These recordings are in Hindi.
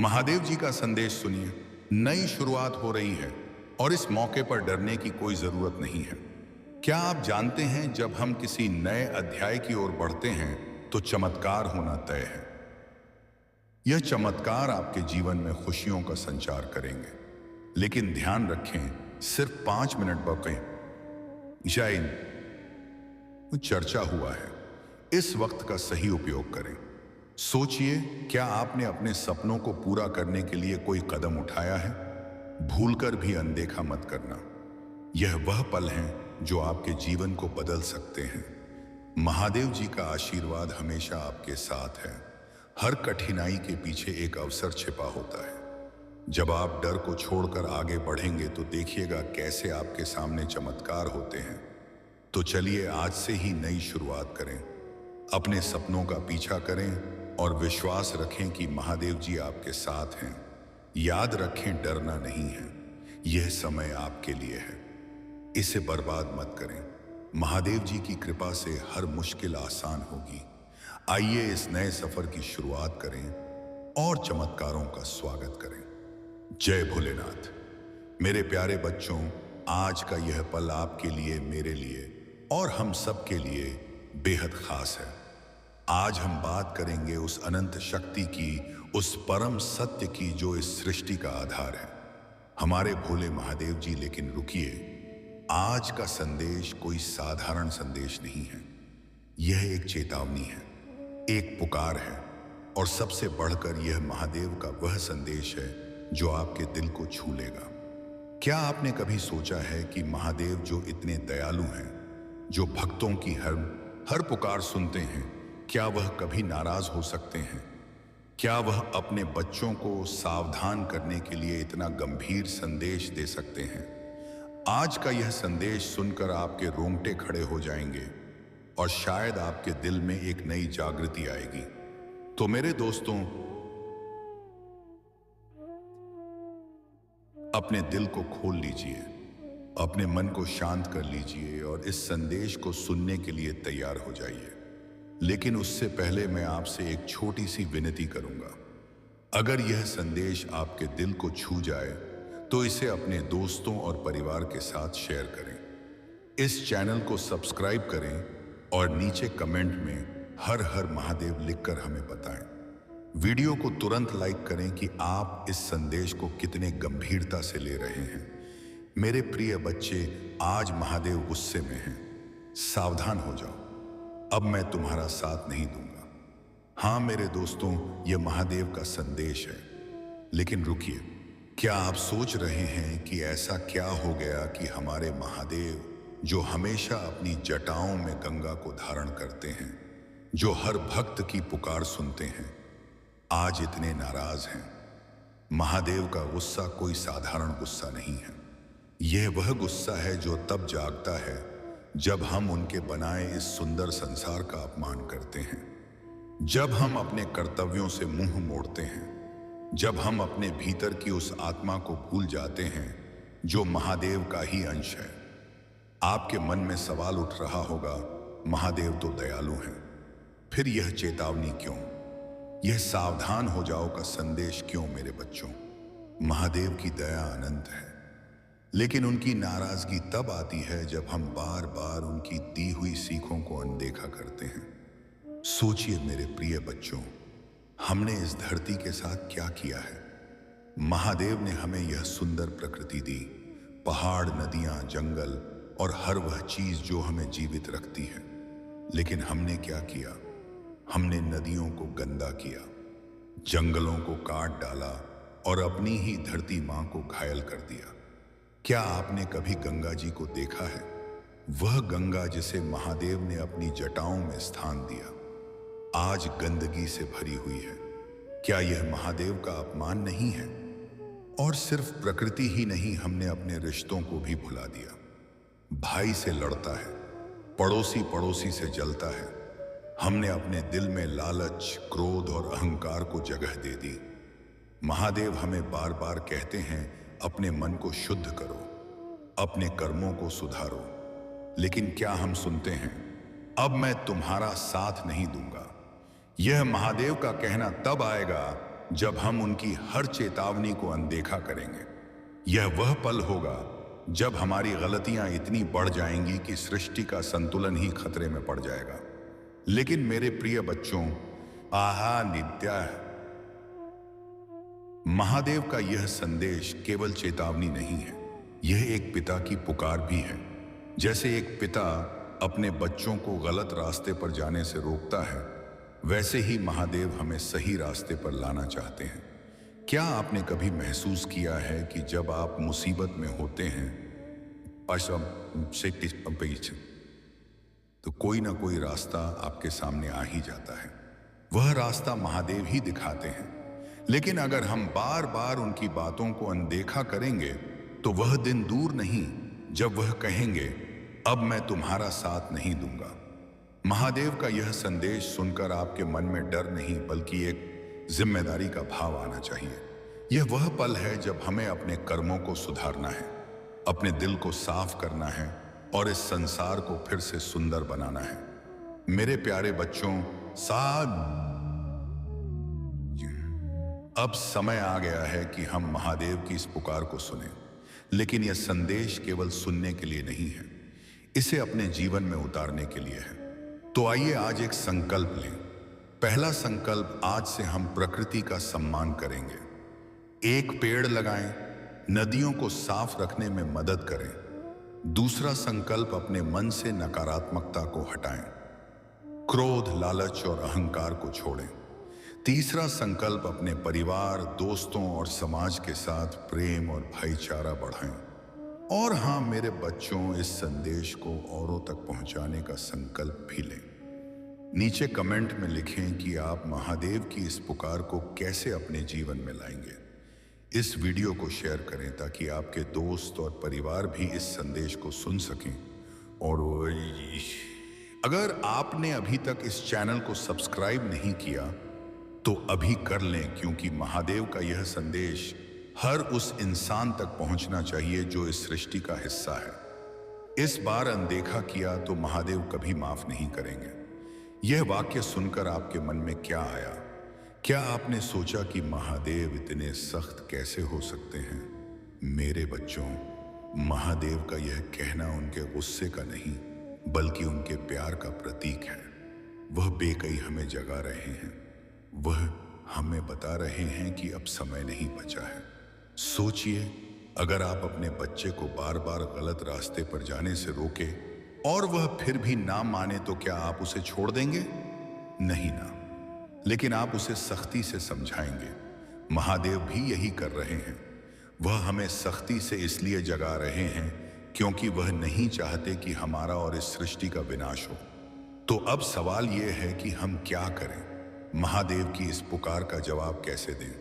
महादेव जी का संदेश सुनिए। नई शुरुआत हो रही है और इस मौके पर डरने की कोई जरूरत नहीं है। क्या आप जानते हैं, जब हम किसी नए अध्याय की ओर बढ़ते हैं तो चमत्कार होना तय है। यह चमत्कार आपके जीवन में खुशियों का संचार करेंगे। लेकिन ध्यान रखें, सिर्फ 5 मिनट बकें जाइन चर्चा हुआ है। इस वक्त का सही उपयोग करें। सोचिए, क्या आपने अपने सपनों को पूरा करने के लिए कोई कदम उठाया है? भूलकर भी अनदेखा मत करना। यह वह पल हैं जो आपके जीवन को बदल सकते हैं। महादेव जी का आशीर्वाद हमेशा आपके साथ है। हर कठिनाई के पीछे एक अवसर छिपा होता है। जब आप डर को छोड़कर आगे बढ़ेंगे तो देखिएगा कैसे आपके सामने चमत्कार होते हैं। तो चलिए आज से ही नई शुरुआत करें। अपने सपनों का पीछा करें और विश्वास रखें कि महादेव जी आपके साथ हैं। याद रखें, डरना नहीं है, यह समय आपके लिए है। इसे बर्बाद मत करें। महादेव जी की कृपा से हर मुश्किल आसान होगी। आइए इस नए सफर की शुरुआत करें और चमत्कारों का स्वागत करें। जय भोलेनाथ। मेरे प्यारे बच्चों, आज का यह पल आपके लिए, मेरे लिए और हम सब के लिए बेहद खास है। आज हम बात करेंगे उस अनंत शक्ति की, उस परम सत्य की जो इस सृष्टि का आधार है, हमारे भोले महादेव जी। लेकिन रुकिए, आज का संदेश कोई साधारण संदेश नहीं है। यह एक चेतावनी है, एक पुकार है और सबसे बढ़कर यह महादेव का वह संदेश है जो आपके दिल को छू लेगा। क्या आपने कभी सोचा है कि महादेव जो इतने दयालु हैं, जो भक्तों की हर पुकार सुनते हैं, क्या वह कभी नाराज हो सकते हैं? क्या वह अपने बच्चों को सावधान करने के लिए इतना गंभीर संदेश दे सकते हैं? आज का यह संदेश सुनकर आपके रोंगटे खड़े हो जाएंगे और शायद आपके दिल में एक नई जागृति आएगी। तो मेरे दोस्तों, अपने दिल को खोल लीजिए, अपने मन को शांत कर लीजिए और इस संदेश को सुनने के लिए तैयार हो जाइए। लेकिन उससे पहले मैं आपसे एक छोटी सी विनती करूंगा। अगर यह संदेश आपके दिल को छू जाए तो इसे अपने दोस्तों और परिवार के साथ शेयर करें। इस चैनल को सब्सक्राइब करें और नीचे कमेंट में हर हर महादेव लिखकर हमें बताएं। वीडियो को तुरंत लाइक करें कि आप इस संदेश को कितने गंभीरता से ले रहे हैं। मेरे प्रिय बच्चे, आज महादेव गुस्से में हैं। सावधान हो जाओ, अब मैं तुम्हारा साथ नहीं दूंगा। हाँ मेरे दोस्तों, यह महादेव का संदेश है। लेकिन रुकिए, क्या आप सोच रहे हैं कि ऐसा क्या हो गया कि हमारे महादेव, जो हमेशा अपनी जटाओं में गंगा को धारण करते हैं, जो हर भक्त की पुकार सुनते हैं, आज इतने नाराज हैं? महादेव का गुस्सा कोई साधारण गुस्सा नहीं है। यह वह गुस्सा है जो तब जागता है जब हम उनके बनाए इस सुंदर संसार का अपमान करते हैं, जब हम अपने कर्तव्यों से मुंह मोड़ते हैं, जब हम अपने भीतर की उस आत्मा को भूल जाते हैं जो महादेव का ही अंश है। आपके मन में सवाल उठ रहा होगा, महादेव तो दयालु हैं, फिर यह चेतावनी क्यों? यह सावधान हो जाओ का संदेश क्यों? मेरे बच्चों, महादेव की दया अनंत है, लेकिन उनकी नाराजगी तब आती है जब हम बार बार उनकी दी हुई सीखों को अनदेखा करते हैं। सोचिए मेरे प्रिय बच्चों, हमने इस धरती के साथ क्या किया है? महादेव ने हमें यह सुंदर प्रकृति दी, पहाड़, नदियां, जंगल और हर वह चीज जो हमें जीवित रखती है। लेकिन हमने क्या किया? हमने नदियों को गंदा किया, जंगलों को काट डाला और अपनी ही धरती मां को घायल कर दिया। क्या आपने कभी गंगा जी को देखा है? वह गंगा जिसे महादेव ने अपनी जटाओं में स्थान दिया, आज गंदगी से भरी हुई है। क्या यह महादेव का अपमान नहीं है? और सिर्फ प्रकृति ही नहीं, हमने अपने रिश्तों को भी भुला दिया। भाई से लड़ता है, पड़ोसी पड़ोसी से जलता है। हमने अपने दिल में लालच, क्रोध और अहंकार को जगह दे दी। महादेव हमें बार बार कहते हैं, अपने मन को शुद्ध करो, अपने कर्मों को सुधारो। लेकिन क्या हम सुनते हैं? अब मैं तुम्हारा साथ नहीं दूंगा। यह महादेव का कहना तब आएगा जब हम उनकी हर चेतावनी को अनदेखा करेंगे। यह वह पल होगा जब हमारी गलतियां इतनी बढ़ जाएंगी कि सृष्टि का संतुलन ही खतरे में पड़ जाएगा। लेकिन मेरे प्रिय बच्चों, आहा नित्या, महादेव का यह संदेश केवल चेतावनी नहीं है, यह एक पिता की पुकार भी है। जैसे एक पिता अपने बच्चों को गलत रास्ते पर जाने से रोकता है, वैसे ही महादेव हमें सही रास्ते पर लाना चाहते हैं। क्या आपने कभी महसूस किया है कि जब आप मुसीबत में होते हैं तो कोई ना कोई रास्ता आपके सामने आ ही जाता है। वह रास्ता महादेव ही दिखाते हैं। लेकिन अगर हम बार बार उनकी बातों को अनदेखा करेंगे तो वह दिन दूर नहीं जब वह कहेंगे, अब मैं तुम्हारा साथ नहीं दूंगा। महादेव का यह संदेश सुनकर आपके मन में डर नहीं बल्कि एक जिम्मेदारी का भाव आना चाहिए। यह वह पल है जब हमें अपने कर्मों को सुधारना है, अपने दिल को साफ करना है और इस संसार को फिर से सुंदर बनाना है। मेरे प्यारे बच्चों, अब समय आ गया है कि हम महादेव की इस पुकार को सुनें। लेकिन यह संदेश केवल सुनने के लिए नहीं है, इसे अपने जीवन में उतारने के लिए है। तो आइए आज एक संकल्प लें। पहला संकल्प, आज से हम प्रकृति का सम्मान करेंगे। एक पेड़ लगाएं, नदियों को साफ रखने में मदद करें। दूसरा संकल्प, अपने मन से नकारात्मकता को हटाएं, क्रोध, लालच और अहंकार को छोड़ें। तीसरा संकल्प, अपने परिवार, दोस्तों और समाज के साथ प्रेम और भाईचारा बढ़ाएं। और हाँ मेरे बच्चों, इस संदेश को औरों तक पहुंचाने का संकल्प भी लें। नीचे कमेंट में लिखें कि आप महादेव की इस पुकार को कैसे अपने जीवन में लाएंगे। इस वीडियो को शेयर करें ताकि आपके दोस्त और परिवार भी इस संदेश को सुन सकें। और अगर आपने अभी तक इस चैनल को सब्सक्राइब नहीं किया तो अभी कर लें, क्योंकि महादेव का यह संदेश हर उस इंसान तक पहुंचना चाहिए जो इस सृष्टि का हिस्सा है। इस बार अनदेखा किया तो महादेव कभी माफ नहीं करेंगे। यह वाक्य सुनकर आपके मन में क्या आया? क्या आपने सोचा कि महादेव इतने सख्त कैसे हो सकते हैं? मेरे बच्चों, महादेव का यह कहना उनके गुस्से का नहीं बल्कि उनके प्यार का प्रतीक है। वह बेकई हमें जगा रहे हैं, वह हमें बता रहे हैं कि अब समय नहीं बचा है। सोचिए, अगर आप अपने बच्चे को बार बार गलत रास्ते पर जाने से रोके और वह फिर भी ना माने तो क्या आप उसे छोड़ देंगे? नहीं ना, लेकिन आप उसे सख्ती से समझाएंगे। महादेव भी यही कर रहे हैं। वह हमें सख्ती से इसलिए जगा रहे हैं क्योंकि वह नहीं चाहते कि हमारा और इस सृष्टि का विनाश हो। तो अब सवाल यह है कि हम क्या करें? महादेव की इस पुकार का जवाब कैसे दें?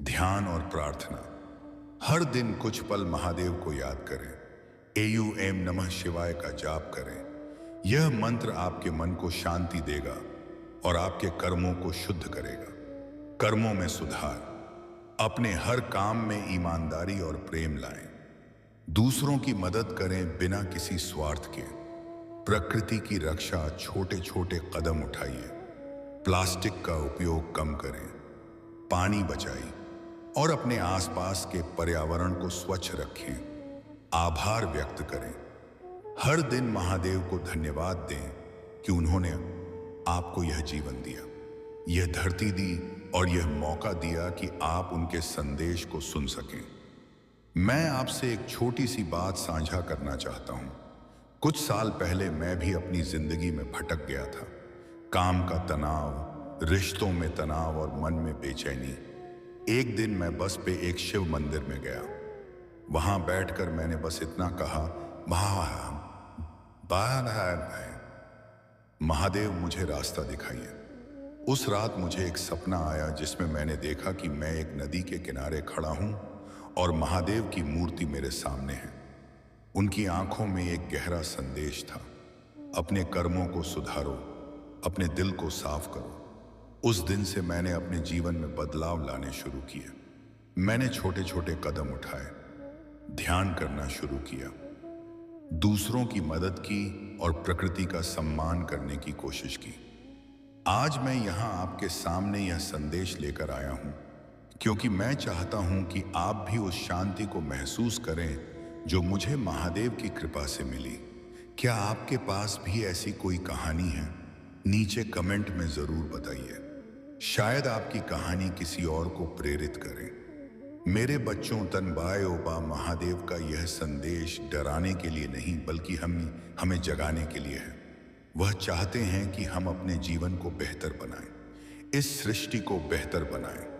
ध्यान और प्रार्थना। हर दिन कुछ पल महादेव को याद करें। AUM नमः शिवाय का जाप करें। यह मंत्र आपके मन को शांति देगा और आपके कर्मों को शुद्ध करेगा। कर्मों में सुधार, अपने हर काम में ईमानदारी और प्रेम लाएं। दूसरों की मदद करें बिना किसी स्वार्थ के। प्रकृति की रक्षा, छोटे छोटे कदम उठाइए। प्लास्टिक का उपयोग कम करें, पानी बचाइए और अपने आसपास के पर्यावरण को स्वच्छ रखें। आभार व्यक्त करें। हर दिन महादेव को धन्यवाद दें कि उन्होंने आपको यह जीवन दिया, यह धरती दी और यह मौका दिया कि आप उनके संदेश को सुन सकें। मैं आपसे एक छोटी सी बात साझा करना चाहता हूं। कुछ साल पहले मैं भी अपनी जिंदगी में भटक गया था। काम का तनाव, रिश्तों में तनाव और मन में बेचैनी। एक दिन मैं बस पे एक शिव मंदिर में गया। वहां बैठकर मैंने बस इतना कहा, महादेव मुझे रास्ता दिखाइए। उस रात मुझे एक सपना आया जिसमें मैंने देखा कि मैं एक नदी के किनारे खड़ा हूं और महादेव की मूर्ति मेरे सामने है। उनकी आंखों में एक गहरा संदेश था, अपने कर्मों को सुधारो, अपने दिल को साफ करो। उस दिन से मैंने अपने जीवन में बदलाव लाने शुरू किए। मैंने छोटे छोटे कदम उठाए, ध्यान करना शुरू किया, दूसरों की मदद की और प्रकृति का सम्मान करने की कोशिश की। आज मैं यहाँ आपके सामने यह संदेश लेकर आया हूँ क्योंकि मैं चाहता हूं कि आप भी उस शांति को महसूस करें जो मुझे महादेव की कृपा से मिली। क्या आपके पास भी ऐसी कोई कहानी है? नीचे कमेंट में जरूर बताइए। शायद आपकी कहानी किसी और को प्रेरित करे। मेरे बच्चों, तनबाय ओबा महादेव का यह संदेश डराने के लिए नहीं बल्कि हमें जगाने के लिए है। वह चाहते हैं कि हम अपने जीवन को बेहतर बनाएं, इस सृष्टि को बेहतर बनाएं।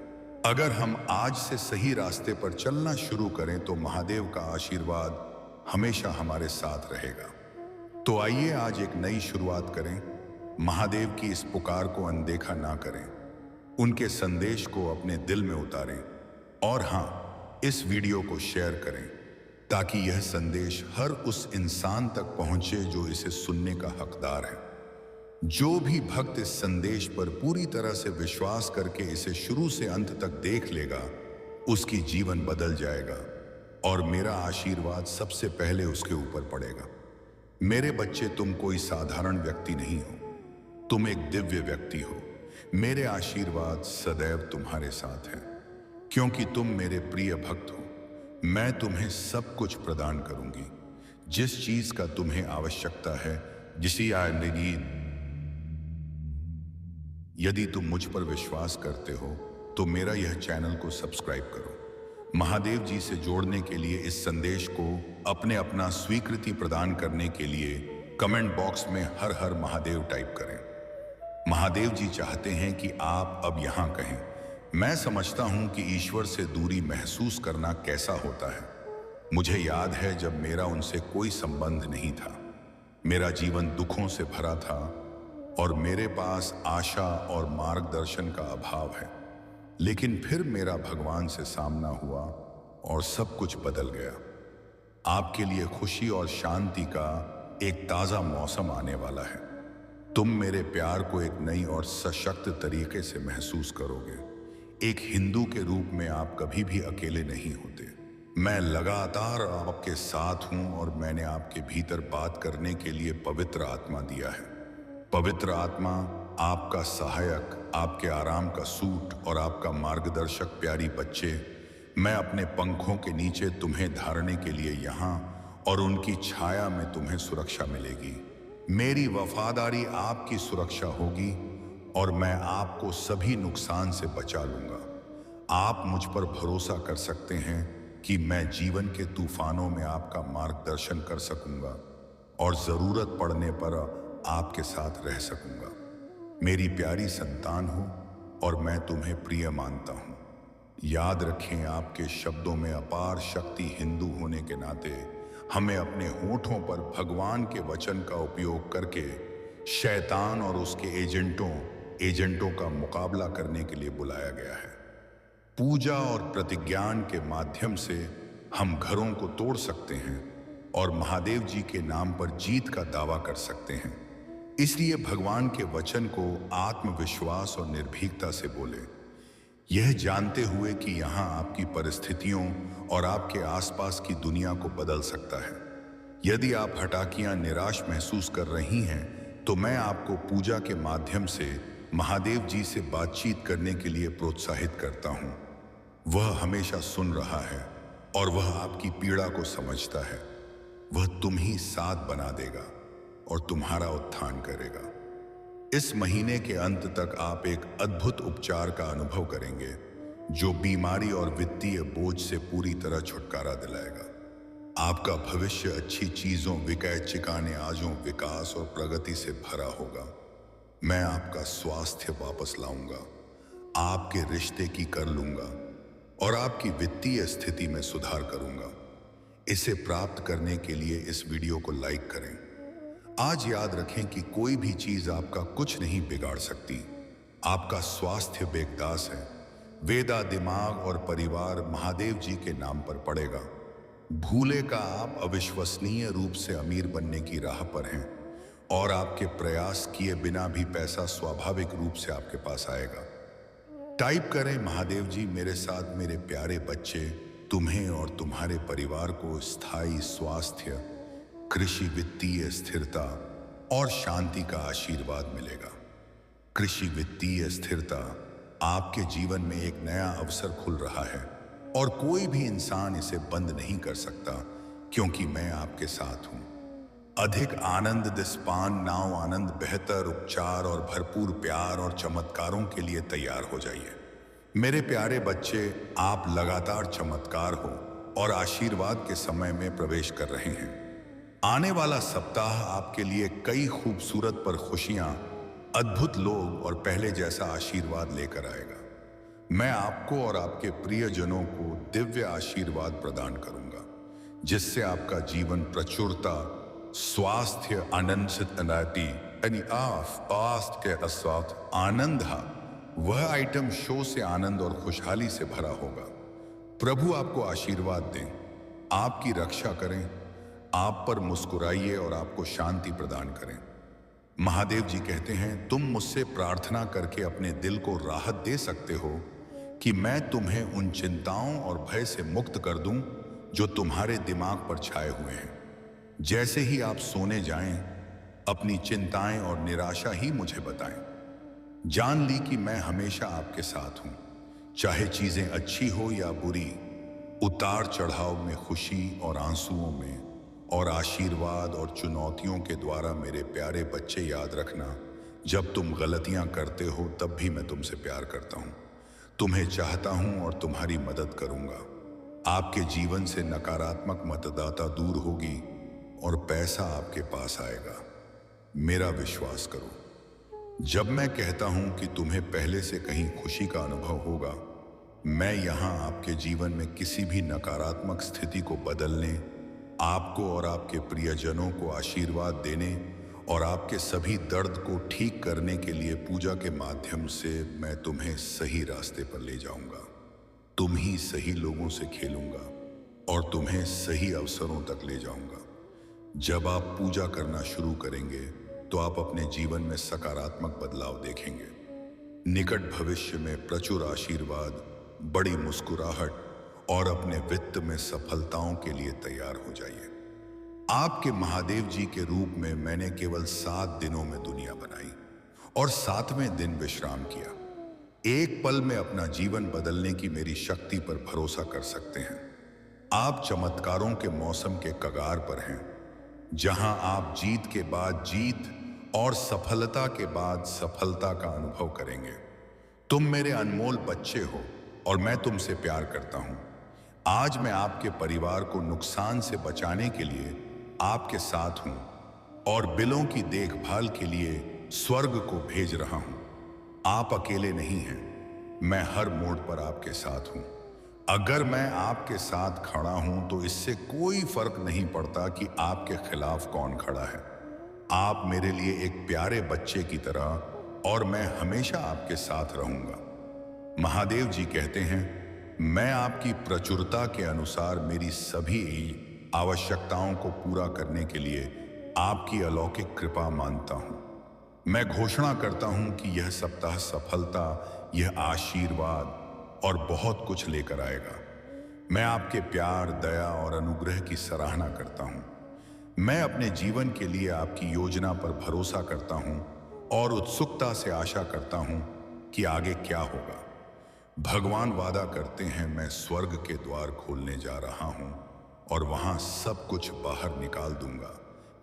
अगर हम आज से सही रास्ते पर चलना शुरू करें तो महादेव का आशीर्वाद हमेशा हमारे साथ रहेगा। तो आइए आज एक नई शुरुआत करें। महादेव की इस पुकार को अनदेखा ना करें, उनके संदेश को अपने दिल में उतारें और हाँ, इस वीडियो को शेयर करें ताकि यह संदेश हर उस इंसान तक पहुंचे जो इसे सुनने का हकदार है। जो भी भक्त इस संदेश पर पूरी तरह से विश्वास करके इसे शुरू से अंत तक देख लेगा, उसकी जीवन बदल जाएगा और मेरा आशीर्वाद सबसे पहले उसके ऊपर पड़ेगा। मेरे बच्चे, तुम कोई साधारण व्यक्ति नहीं हो, तुम एक दिव्य व्यक्ति हो। मेरे आशीर्वाद सदैव तुम्हारे साथ है। क्योंकि तुम मेरे प्रिय भक्त हो, मैं तुम्हें सब कुछ प्रदान करूंगी, जिस चीज का तुम्हें आवश्यकता है, जिसी यदि तुम मुझ पर विश्वास करते हो तो मेरा यह चैनल को सब्सक्राइब करो। महादेव जी से जोड़ने के लिए इस संदेश को अपना स्वीकृति प्रदान करने के लिए कमेंट बॉक्स में हर हर महादेव टाइप करें। महादेव जी चाहते हैं कि आप अब यहां कहें, मैं समझता हूं कि ईश्वर से दूरी महसूस करना कैसा होता है। मुझे याद है जब मेरा उनसे कोई संबंध नहीं था, मेरा जीवन दुखों से भरा था और मेरे पास आशा और मार्गदर्शन का अभाव है। लेकिन फिर मेरा भगवान से सामना हुआ और सब कुछ बदल गया। आपके लिए खुशी और शांति का एक ताज़ा मौसम आने वाला है। तुम मेरे प्यार को एक नई और सशक्त तरीके से महसूस करोगे। एक हिंदू के रूप में आप कभी भी अकेले नहीं होते। मैं लगातार आपके साथ हूं और मैंने आपके भीतर बात करने के लिए पवित्र आत्मा दिया है। पवित्र आत्मा आपका सहायक, आपके आराम का सूट और आपका मार्गदर्शक। प्यारी बच्चे, मैं अपने पंखों के नीचे तुम्हें धारने के लिए यहाँ और उनकी छाया में तुम्हें सुरक्षा मिलेगी। मेरी वफादारी आपकी सुरक्षा होगी और मैं आपको सभी नुकसान से बचा लूंगा। आप मुझ पर भरोसा कर सकते हैं कि मैं जीवन के तूफानों में आपका मार्गदर्शन कर सकूंगा और जरूरत पड़ने पर आपके साथ रह सकूंगा। मेरी प्यारी संतान हो और मैं तुम्हें प्रिय मानता हूं। याद रखें, आपके शब्दों में अपार शक्ति। हिंदू होने के नाते हमें अपने होठों पर भगवान के वचन का उपयोग करके शैतान और उसके एजेंटों का मुकाबला करने के लिए बुलाया गया है। पूजा और प्रतिज्ञान के माध्यम से हम घरों को तोड़ सकते हैं और महादेव जी के नाम पर जीत का दावा कर सकते हैं। इसलिए भगवान के वचन को आत्मविश्वास और निर्भीकता से बोले, यह जानते हुए कि यहाँ आपकी परिस्थितियों और आपके आसपास की दुनिया को बदल सकता है। यदि आप हठाकियां निराश महसूस कर रही हैं तो मैं आपको पूजा के माध्यम से महादेव जी से बातचीत करने के लिए प्रोत्साहित करता हूँ। वह हमेशा सुन रहा है और वह आपकी पीड़ा को समझता है। वह तुम ही साथ बना देगा और तुम्हारा उत्थान करेगा। इस महीने के अंत तक आप एक अद्भुत उपचार का अनुभव करेंगे जो बीमारी और वित्तीय बोझ से पूरी तरह छुटकारा दिलाएगा। आपका भविष्य अच्छी चीजों, विकय चिकाने आजों, विकास और प्रगति से भरा होगा। मैं आपका स्वास्थ्य वापस लाऊंगा, आपके रिश्ते की कर लूंगा और आपकी वित्तीय स्थिति में सुधार करूंगा। इसे प्राप्त करने के लिए इस वीडियो को लाइक करें। आज याद रखें कि कोई भी चीज आपका कुछ नहीं बिगाड़ सकती। आपका स्वास्थ्य बेकदास है। वेदा, दिमाग और परिवार महादेव जी के नाम पर पड़ेगा। भूले का आप अविश्वसनीय रूप से अमीर बनने की राह पर हैं और आपके प्रयास किए बिना भी पैसा स्वाभाविक रूप से आपके पास आएगा। टाइप करें, महादेव जी मेरे साथ, मेरे प्यारे बच्चे, तुम्हें और तुम्हारे परिवार को स्थायी स्वास्थ्य, कृषि, वित्तीय स्थिरता और शांति का आशीर्वाद मिलेगा। कृषि, वित्तीय स्थिरता आपके जीवन में एक नया अवसर खुल रहा है और कोई भी इंसान इसे बंद नहीं कर सकता, क्योंकि मैं आपके साथ हूं। अधिक आनंद दिस्पान नाव आनंद बेहतर उपचार और भरपूर प्यार और चमत्कारों के लिए तैयार हो जाइए। मेरे प्यारे बच्चे, आप लगातार चमत्कार हो और आशीर्वाद के समय में प्रवेश कर रहे हैं। आने वाला सप्ताह आपके लिए कई खूबसूरत पर खुशियां, अद्भुत लोग और पहले जैसा आशीर्वाद लेकर आएगा। मैं आपको और आपके प्रियजनों को दिव्य आशीर्वाद प्रदान करूंगा, जिससे आपका जीवन प्रचुरता, स्वास्थ्य, आनंद वह आइटम शो से आनंद और खुशहाली से भरा होगा। प्रभु आपको आशीर्वाद दें, आपकी रक्षा करें, आप पर मुस्कुराइए और आपको शांति प्रदान करें। महादेव जी कहते हैं, तुम मुझसे प्रार्थना करके अपने दिल को राहत दे सकते हो कि मैं तुम्हें उन चिंताओं और भय से मुक्त कर दूं जो तुम्हारे दिमाग पर छाए हुए हैं। जैसे ही आप सोने जाएं, अपनी चिंताएं और निराशा ही मुझे बताएं। जान ली कि मैं हमेशा आपके साथ हूं, चाहे चीजें अच्छी हो या बुरी, उतार चढ़ाव में, खुशी और आंसुओं में, और आशीर्वाद और चुनौतियों के द्वारा। मेरे प्यारे बच्चे, याद रखना, जब तुम गलतियां करते हो तब भी मैं तुमसे प्यार करता हूं, तुम्हें चाहता हूं और तुम्हारी मदद करूंगा। आपके जीवन से नकारात्मक मतदाता दूर होगी और पैसा आपके पास आएगा। मेरा विश्वास करो। जब मैं कहता हूं कि तुम्हें पहले से कहीं खुशी का अनुभव होगा, मैं यहां आपके जीवन में किसी भी नकारात्मक स्थिति को बदलने, आपको और आपके प्रियजनों को आशीर्वाद देने और आपके सभी दर्द को ठीक करने के लिए पूजा के माध्यम से मैं तुम्हें सही रास्ते पर ले जाऊंगा। तुम ही सही लोगों से खेलूंगा और तुम्हें सही अवसरों तक ले जाऊंगा। जब आप पूजा करना शुरू करेंगे तो आप अपने जीवन में सकारात्मक बदलाव देखेंगे। निकट भविष्य में प्रचुर आशीर्वाद, बड़ी मुस्कुराहट और अपने वित्त में सफलताओं के लिए तैयार हो जाइए। आपके महादेव जी के रूप में मैंने केवल 7 दिनों में दुनिया बनाई और 7वें दिन विश्राम किया। एक पल में अपना जीवन बदलने की मेरी शक्ति पर भरोसा कर सकते हैं। आप चमत्कारों के मौसम के कगार पर हैं, जहां आप जीत के बाद जीत और सफलता के बाद सफलता का अनुभव करेंगे। तुम मेरे अनमोल बच्चे हो और मैं तुमसे प्यार करता हूं। आज मैं आपके परिवार को नुकसान से बचाने के लिए आपके साथ हूं और बिलों की देखभाल के लिए स्वर्ग को भेज रहा हूं। आप अकेले नहीं हैं, मैं हर मोड़ पर आपके साथ हूं। अगर मैं आपके साथ खड़ा हूं तो इससे कोई फर्क नहीं पड़ता कि आपके खिलाफ कौन खड़ा है। आप मेरे लिए एक प्यारे बच्चे की तरह और मैं हमेशा आपके साथ रहूंगा। महादेव जी कहते हैं, मैं आपकी प्रचुरता के अनुसार मेरी सभी आवश्यकताओं को पूरा करने के लिए आपकी अलौकिक कृपा मानता हूं। मैं घोषणा करता हूं कि यह सप्ताह सफलता, यह आशीर्वाद और बहुत कुछ लेकर आएगा। मैं आपके प्यार, दया और अनुग्रह की सराहना करता हूं। मैं अपने जीवन के लिए आपकी योजना पर भरोसा करता हूं और उत्सुकता से आशा करता हूं कि आगे क्या होगा। भगवान वादा करते हैं, मैं स्वर्ग के द्वार खोलने जा रहा हूं और वहां सब कुछ बाहर निकाल दूंगा,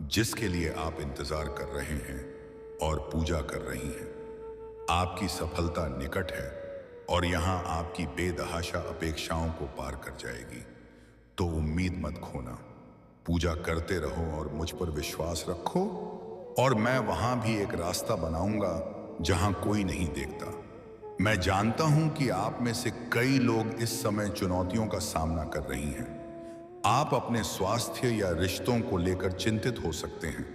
जिसके लिए आप इंतजार कर रहे हैं और पूजा कर रही हैं। आपकी सफलता निकट है और यहां आपकी बेतहाशा अपेक्षाओं को पार कर जाएगी। तो उम्मीद मत खोना, पूजा करते रहो और मुझ पर विश्वास रखो, और मैं वहां भी एक रास्ता बनाऊंगा जहां कोई नहीं देखता। मैं जानता हूं कि आप में से कई लोग इस समय चुनौतियों का सामना कर रही हैं। आप अपने स्वास्थ्य या रिश्तों को लेकर चिंतित हो सकते हैं।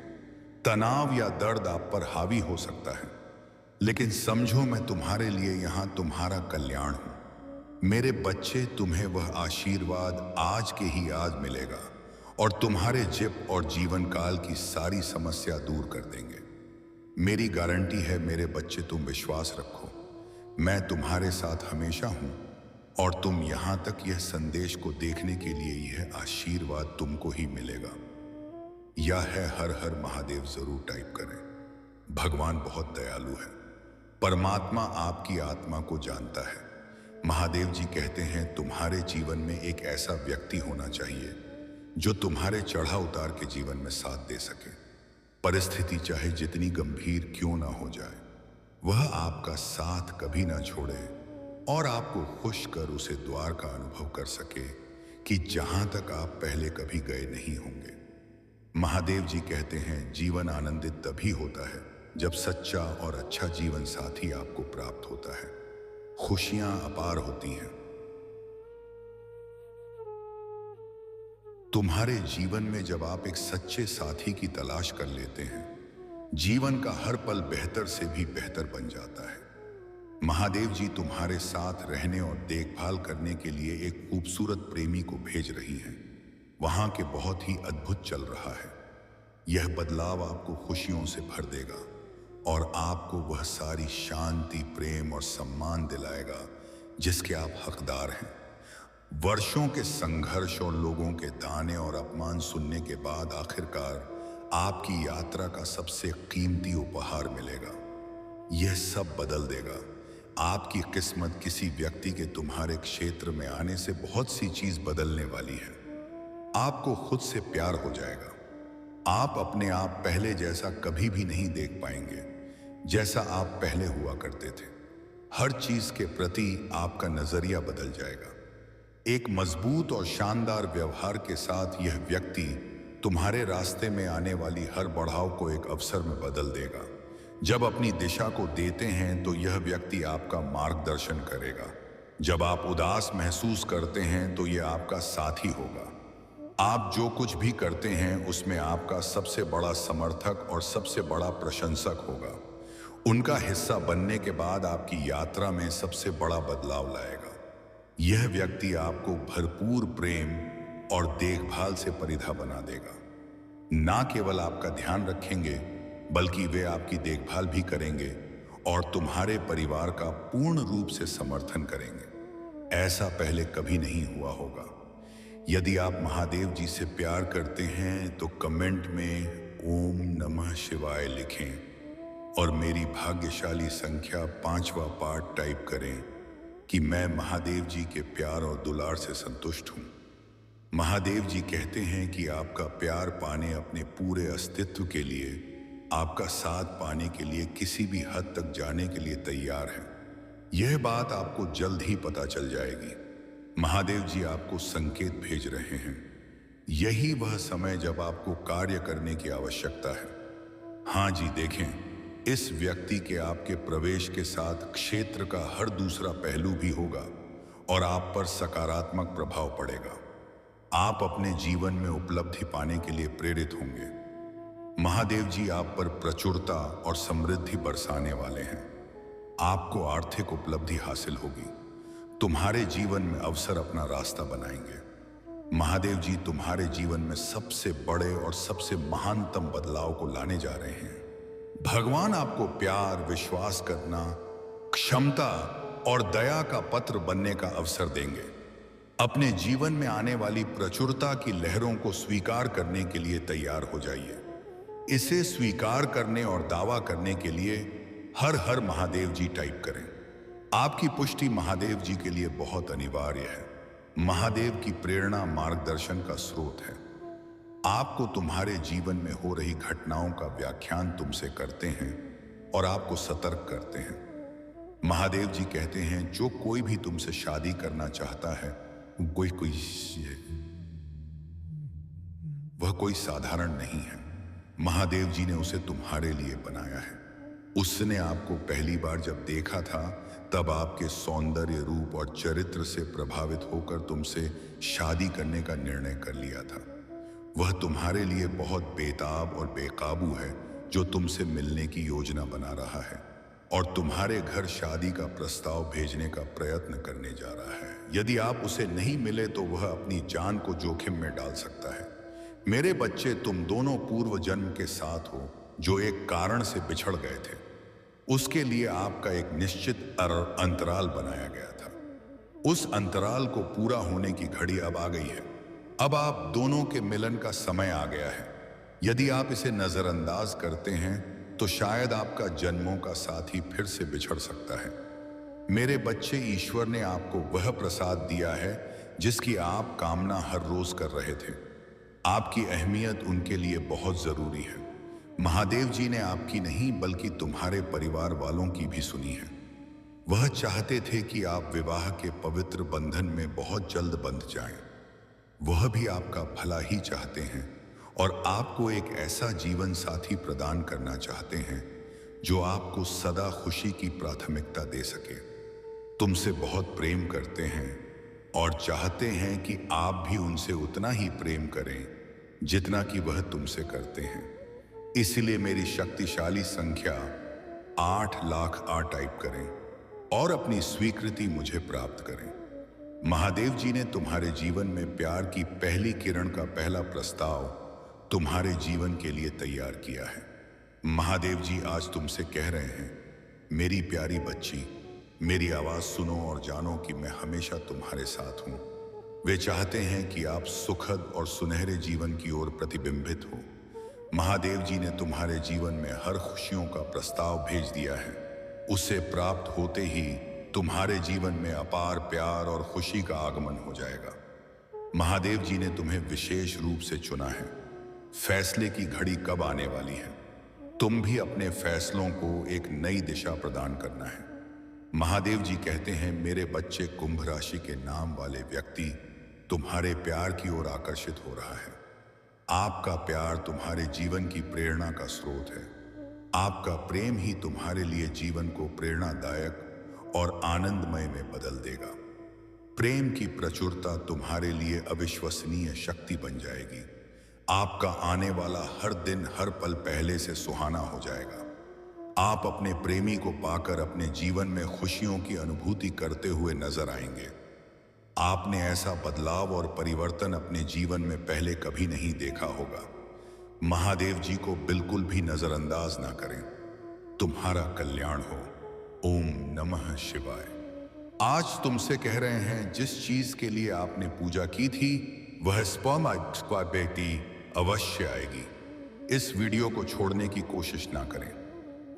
तनाव या दर्द आप पर हावी हो सकता है, लेकिन समझो, मैं तुम्हारे लिए यहां तुम्हारा कल्याण हूं। मेरे बच्चे, तुम्हें वह आशीर्वाद आज के ही आज मिलेगा और तुम्हारे जिप और जीवन काल की सारी समस्या दूर कर देंगे। मेरी गारंटी है मेरे बच्चे, तुम विश्वास रखो, मैं तुम्हारे साथ हमेशा हूं और तुम यहां तक यह संदेश को देखने के लिए यह आशीर्वाद तुमको ही मिलेगा। या है हर हर महादेव जरूर टाइप करें। भगवान बहुत दयालु है। परमात्मा आपकी आत्मा को जानता है। महादेव जी कहते हैं तुम्हारे जीवन में एक ऐसा व्यक्ति होना चाहिए जो तुम्हारे चढ़ा उतार के जीवन में साथ दे सके। परिस्थिति चाहे जितनी गंभीर क्यों ना हो जाए, वह आपका साथ कभी ना छोड़े और आपको खुश कर उसे द्वार का अनुभव कर सके कि जहां तक आप पहले कभी गए नहीं होंगे। महादेव जी कहते हैं जीवन आनंदित तभी होता है जब सच्चा और अच्छा जीवन साथी आपको प्राप्त होता है। खुशियां अपार होती हैं। तुम्हारे जीवन में जब आप एक सच्चे साथी की तलाश कर लेते हैं, जीवन का हर पल बेहतर से भी बेहतर बन जाता है। महादेव जी तुम्हारे साथ रहने और देखभाल करने के लिए एक खूबसूरत प्रेमी को भेज रही हैं। वहां के बहुत ही अद्भुत चल रहा है। यह बदलाव आपको खुशियों से भर देगा और आपको वह सारी शांति, प्रेम और सम्मान दिलाएगा जिसके आप हकदार हैं। वर्षों के संघर्ष और लोगों के ताने और अपमान सुनने के बाद आखिरकार आपकी यात्रा का सबसे कीमती उपहार मिलेगा। यह सब बदल देगा। आपकी किस्मत किसी व्यक्ति के तुम्हारे क्षेत्र में आने से बहुत सी चीज बदलने वाली है। आपको खुद से प्यार हो जाएगा। आप अपने आप पहले जैसा कभी भी नहीं देख पाएंगे जैसा आप पहले हुआ करते थे। हर चीज के प्रति आपका नजरिया बदल जाएगा। एक मजबूत और शानदार व्यवहार के साथ यह व्यक्ति तुम्हारे रास्ते में आने वाली हर बढ़ाव को एक अवसर में बदल देगा। जब अपनी दिशा को देते हैं तो यह व्यक्ति आपका मार्गदर्शन करेगा। जब आप उदास महसूस करते हैं तो यह आपका साथी होगा। आप जो कुछ भी करते हैं उसमें आपका सबसे बड़ा समर्थक और सबसे बड़ा प्रशंसक होगा। उनका हिस्सा बनने के बाद आपकी यात्रा में सबसे बड़ा बदलाव लाएगा। यह व्यक्ति आपको भरपूर प्रेम और देखभाल से परिधा बना देगा। ना केवल आपका ध्यान रखेंगे बल्कि वे आपकी देखभाल भी करेंगे और तुम्हारे परिवार का पूर्ण रूप से समर्थन करेंगे। ऐसा पहले कभी नहीं हुआ होगा। यदि आप महादेव जी से प्यार करते हैं तो कमेंट में ओम नमः शिवाय लिखें और मेरी भाग्यशाली संख्या 5वां पार्ट टाइप करें कि मैं महादेव जी के प्यार और दुलार से संतुष्ट हूं। महादेव जी कहते हैं कि आपका प्यार पाने, अपने पूरे अस्तित्व के लिए, आपका साथ पाने के लिए किसी भी हद तक जाने के लिए तैयार हैं। यह बात आपको जल्द ही पता चल जाएगी। महादेव जी आपको संकेत भेज रहे हैं। यही वह समय जब आपको कार्य करने की आवश्यकता है। हाँ जी, देखें, इस व्यक्ति के आपके प्रवेश के साथ क्षेत्र का हर दूसरा पहलू भी होगा और आप पर सकारात्मक प्रभाव पड़ेगा। आप अपने जीवन में उपलब्धि पाने के लिए प्रेरित होंगे। महादेव जी आप पर प्रचुरता और समृद्धि बरसाने वाले हैं। आपको आर्थिक उपलब्धि हासिल होगी। तुम्हारे जीवन में अवसर अपना रास्ता बनाएंगे। महादेव जी तुम्हारे जीवन में सबसे बड़े और सबसे महानतम बदलाव को लाने जा रहे हैं। भगवान आपको प्यार, विश्वास करना, क्षमता और दया का पत्र बनने का अवसर देंगे। अपने जीवन में आने वाली प्रचुरता की लहरों को स्वीकार करने के लिए तैयार हो जाइए। इसे स्वीकार करने और दावा करने के लिए हर हर महादेव जी टाइप करें। आपकी पुष्टि महादेव जी के लिए बहुत अनिवार्य है। महादेव की प्रेरणा मार्गदर्शन का स्रोत है। आपको तुम्हारे जीवन में हो रही घटनाओं का व्याख्यान तुमसे करते हैं और आपको सतर्क करते हैं। महादेव जी कहते हैं जो कोई भी तुमसे शादी करना चाहता है वह कोई साधारण नहीं है। महादेव जी ने उसे तुम्हारे लिए बनाया है। उसने आपको पहली बार जब देखा था तब आपके सौंदर्य, रूप और चरित्र से प्रभावित होकर तुमसे शादी करने का निर्णय कर लिया था। वह तुम्हारे लिए बहुत बेताब और बेकाबू है जो तुमसे मिलने की योजना बना रहा है और तुम्हारे घर शादी का प्रस्ताव भेजने का प्रयत्न करने जा रहा है। यदि आप उसे नहीं मिले तो वह अपनी जान को जोखिम में डाल सकता है। मेरे बच्चे, तुम दोनों पूर्व जन्म के साथ हो जो एक कारण से बिछड़ गए थे। उसके लिए आपका एक निश्चित अंतराल बनाया गया था। उस अंतराल को पूरा होने की घड़ी अब आ गई है। अब आप दोनों के मिलन का समय आ गया है। यदि आप इसे नजरअंदाज करते हैं तो शायद आपका जन्मों का साथी फिर से बिछड़ सकता है। मेरे बच्चे, ईश्वर ने आपको वह प्रसाद दिया है जिसकी आप कामना हर रोज कर रहे थे। आपकी अहमियत उनके लिए बहुत जरूरी है। महादेव जी ने आपकी नहीं बल्कि तुम्हारे परिवार वालों की भी सुनी है। वह चाहते थे कि आप विवाह के पवित्र बंधन में बहुत जल्द बंध जाएं। वह भी आपका भला ही चाहते हैं और आपको एक ऐसा जीवन साथी प्रदान करना चाहते हैं जो आपको सदा खुशी की प्राथमिकता दे सके। तुमसे बहुत प्रेम करते हैं और चाहते हैं कि आप भी उनसे उतना ही प्रेम करें जितना कि वह तुमसे करते हैं। इसलिए मेरी शक्तिशाली संख्या 8,08,000 टाइप करें और अपनी स्वीकृति मुझे प्राप्त करें। महादेव जी ने तुम्हारे जीवन में प्यार की पहली किरण का पहला प्रस्ताव तुम्हारे जीवन के लिए तैयार किया है। महादेव जी आज तुमसे कह रहे हैं, मेरी प्यारी बच्ची, मेरी आवाज सुनो और जानो कि मैं हमेशा तुम्हारे साथ हूं। वे चाहते हैं कि आप सुखद और सुनहरे जीवन की ओर प्रतिबिंबित हो। महादेव जी ने तुम्हारे जीवन में हर खुशियों का प्रस्ताव भेज दिया है। उसे प्राप्त होते ही तुम्हारे जीवन में अपार प्यार और खुशी का आगमन हो जाएगा। महादेव जी ने तुम्हें विशेष रूप से चुना है। फैसले की घड़ी कब आने वाली है? तुम भी अपने फैसलों को एक नई दिशा प्रदान करना है। महादेव जी कहते हैं, मेरे बच्चे, कुंभ राशि के नाम वाले व्यक्ति तुम्हारे प्यार की ओर आकर्षित हो रहा है। आपका प्यार तुम्हारे जीवन की प्रेरणा का स्रोत है। आपका प्रेम ही तुम्हारे लिए जीवन को प्रेरणादायक और आनंदमय में बदल देगा। प्रेम की प्रचुरता तुम्हारे लिए अविश्वसनीय शक्ति बन जाएगी। आपका आने वाला हर दिन, हर पल पहले से सुहाना हो जाएगा। आप अपने प्रेमी को पाकर अपने जीवन में खुशियों की अनुभूति करते हुए नजर आएंगे। आपने ऐसा बदलाव और परिवर्तन अपने जीवन में पहले कभी नहीं देखा होगा। महादेव जी को बिल्कुल भी नजरअंदाज ना करें। तुम्हारा कल्याण हो। ओम नमः शिवाय। आज तुमसे कह रहे हैं, जिस चीज के लिए आपने पूजा की थी वह स्पर्म बेटी अवश्य आएगी। इस वीडियो को छोड़ने की कोशिश ना करें,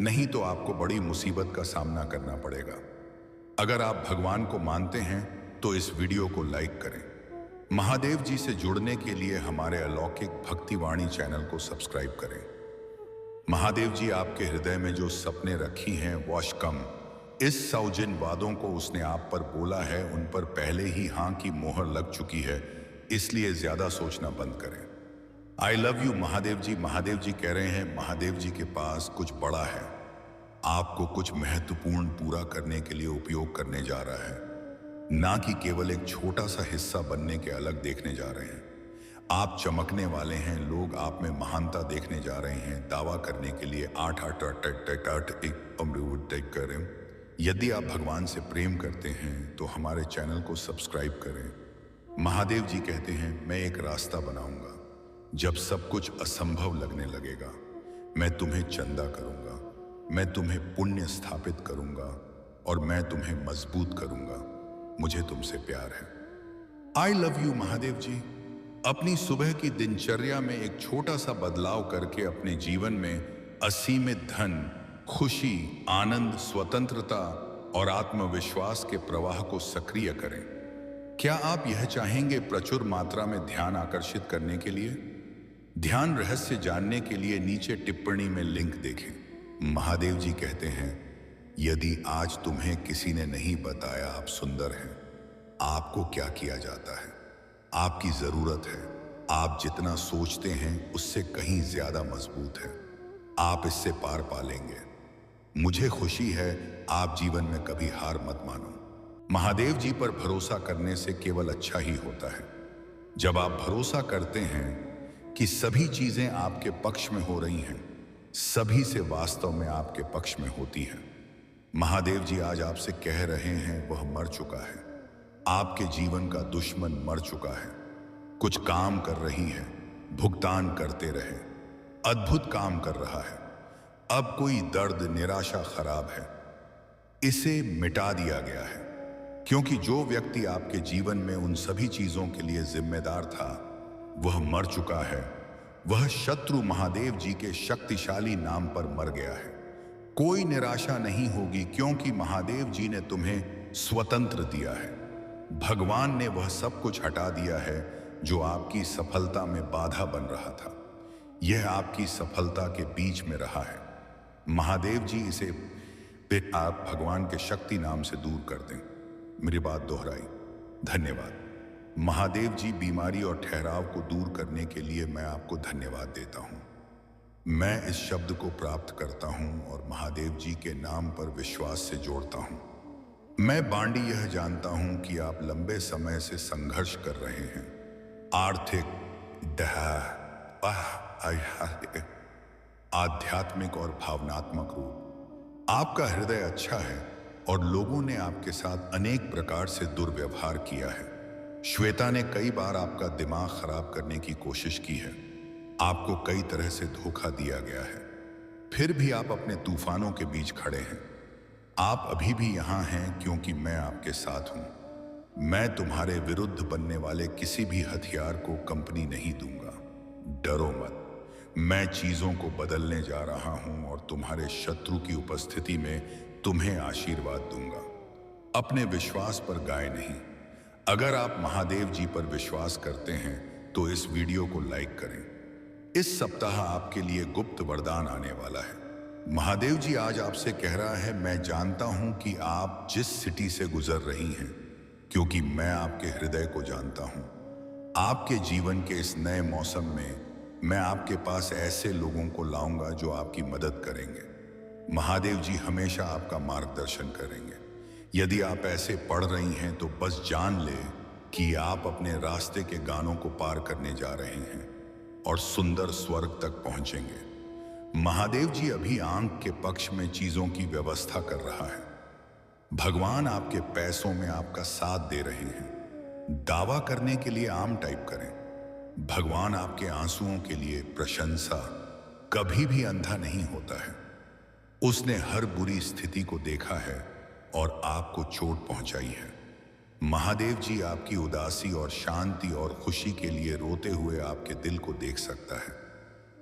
नहीं तो आपको बड़ी मुसीबत का सामना करना पड़ेगा। अगर आप भगवान को मानते हैं तो इस वीडियो को लाइक करें। महादेव जी से जुड़ने के लिए हमारे अलौकिक भक्तिवाणी चैनल को सब्सक्राइब करें। महादेव जी आपके हृदय में जो सपने रखी हैं वॉशकम, इस सौजन वादों को उसने आप पर बोला है, उन पर पहले ही हां की मोहर लग चुकी है, इसलिए ज्यादा सोचना बंद करें। आई लव यू महादेव जी। महादेव जी कह रहे हैं, महादेव जी के पास कुछ बड़ा है, आपको कुछ महत्वपूर्ण पूरा करने के लिए उपयोग करने जा रहा है, ना कि केवल एक छोटा सा हिस्सा बनने के अलग देखने जा रहे हैं। आप चमकने वाले हैं, लोग आप में महानता देखने जा रहे हैं। दावा करने के लिए 8 अमरूद टाइप करें। यदि आप भगवान से प्रेम करते हैं तो हमारे चैनल को सब्सक्राइब करें। महादेव जी कहते हैं, मैं एक रास्ता बनाऊंगा। जब सब कुछ असंभव लगने लगेगा, मैं तुम्हें चंदा करूंगा, मैं तुम्हें पुण्य स्थापित करूंगा और मैं तुम्हें मजबूत करूंगा। मुझे तुमसे प्यार है। आई लव यू महादेव जी। अपनी सुबह की दिनचर्या में एक छोटा सा बदलाव करके अपने जीवन में असीमित धन, खुशी, आनंद, स्वतंत्रता और आत्मविश्वास के प्रवाह को सक्रिय करें। क्या आप यह चाहेंगे प्रचुर मात्रा में ध्यान आकर्षित करने के लिए? ध्यान रहस्य जानने के लिए नीचे टिप्पणी में लिंक देखें। महादेव जी कहते हैं, यदि आज तुम्हें किसी ने नहीं बताया आप सुंदर हैं, आपको क्या किया जाता है? आपकी जरूरत है। आप जितना सोचते हैं उससे कहीं ज्यादा मजबूत है। आप इससे पार पा लेंगे। मुझे खुशी है, आप जीवन में कभी हार मत मानो। महादेव जी पर भरोसा करने से केवल अच्छा ही होता है। जब आप भरोसा करते हैं कि सभी चीजें आपके पक्ष में हो रही हैं, सभी से वास्तव में आपके पक्ष में होती हैं। महादेव जी आज आपसे कह रहे हैं, वह मर चुका है। आपके जीवन का दुश्मन मर चुका है। कुछ काम कर रही है, भुगतान करते रहे, अद्भुत काम कर रहा है। अब कोई दर्द, निराशा खराब है, इसे मिटा दिया गया है। क्योंकि जो व्यक्ति आपके जीवन में उन सभी चीजों के लिए जिम्मेदार था, वह मर चुका है। वह शत्रु महादेव जी के शक्तिशाली नाम पर मर गया है। कोई निराशा नहीं होगी क्योंकि महादेव जी ने तुम्हें स्वतंत्र दिया है। भगवान ने वह सब कुछ हटा दिया है जो आपकी सफलता में बाधा बन रहा था। यह आपकी सफलता के बीच में रहा है। महादेव जी इसे फिर आप भगवान के शक्ति नाम से दूर कर दें। मेरी बात दोहराई। धन्यवाद। महादेव जी बीमारी और ठहराव को दूर करने के लिए मैं आपको धन्यवाद देता हूं। मैं इस शब्द को प्राप्त करता हूं और महादेव जी के नाम पर विश्वास से जोड़ता हूं। मैं बांडी यह जानता हूं कि आप लंबे समय से संघर्ष कर रहे हैं। आर्थिक, आध्यात्मिक और भावनात्मक रूप। आपका हृदय अच्छा है और लोगों ने आपके साथ अनेक प्रकार से दुर्व्यवहार किया है। श्वेता ने कई बार आपका दिमाग खराब करने की कोशिश की है। आपको कई तरह से धोखा दिया गया है। फिर भी आप अपने तूफानों के बीच खड़े हैं। आप अभी भी यहां हैं क्योंकि मैं आपके साथ हूं। मैं तुम्हारे विरुद्ध बनने वाले किसी भी हथियार को कंपनी नहीं दूंगा। डरो मत। मैं चीजों को बदलने जा रहा हूं और तुम्हारे शत्रु की उपस्थिति में तुम्हें आशीर्वाद दूंगा। अपने विश्वास पर गाए नहीं। अगर आप महादेव जी पर विश्वास करते हैं तो इस वीडियो को लाइक करें। इस सप्ताह आपके लिए गुप्त वरदान आने वाला है। महादेव जी आज आपसे कह रहा है, मैं जानता हूं कि आप जिस सिटी से गुजर रही हैं, क्योंकि मैं आपके हृदय को जानता हूं। आपके जीवन के इस नए मौसम में मैं आपके पास ऐसे लोगों को लाऊंगा जो आपकी मदद करेंगे। महादेव जी हमेशा आपका मार्गदर्शन करेंगे। यदि आप ऐसे पढ़ रही हैं तो बस जान ले कि आप अपने रास्ते के गानों को पार करने जा रहे हैं और सुंदर स्वर्ग तक पहुंचेंगे। महादेव जी अभी आंख के पक्ष में चीजों की व्यवस्था कर रहा है। भगवान आपके पैसों में आपका साथ दे रहे हैं। दावा करने के लिए आम टाइप करें। भगवान आपके आंसुओं के लिए प्रशंसा कभी भी अंधा नहीं होता है। उसने हर बुरी स्थिति को देखा है और आपको चोट पहुंचाई है। महादेव जी आपकी उदासी और शांति और खुशी के लिए रोते हुए आपके दिल को देख सकता है।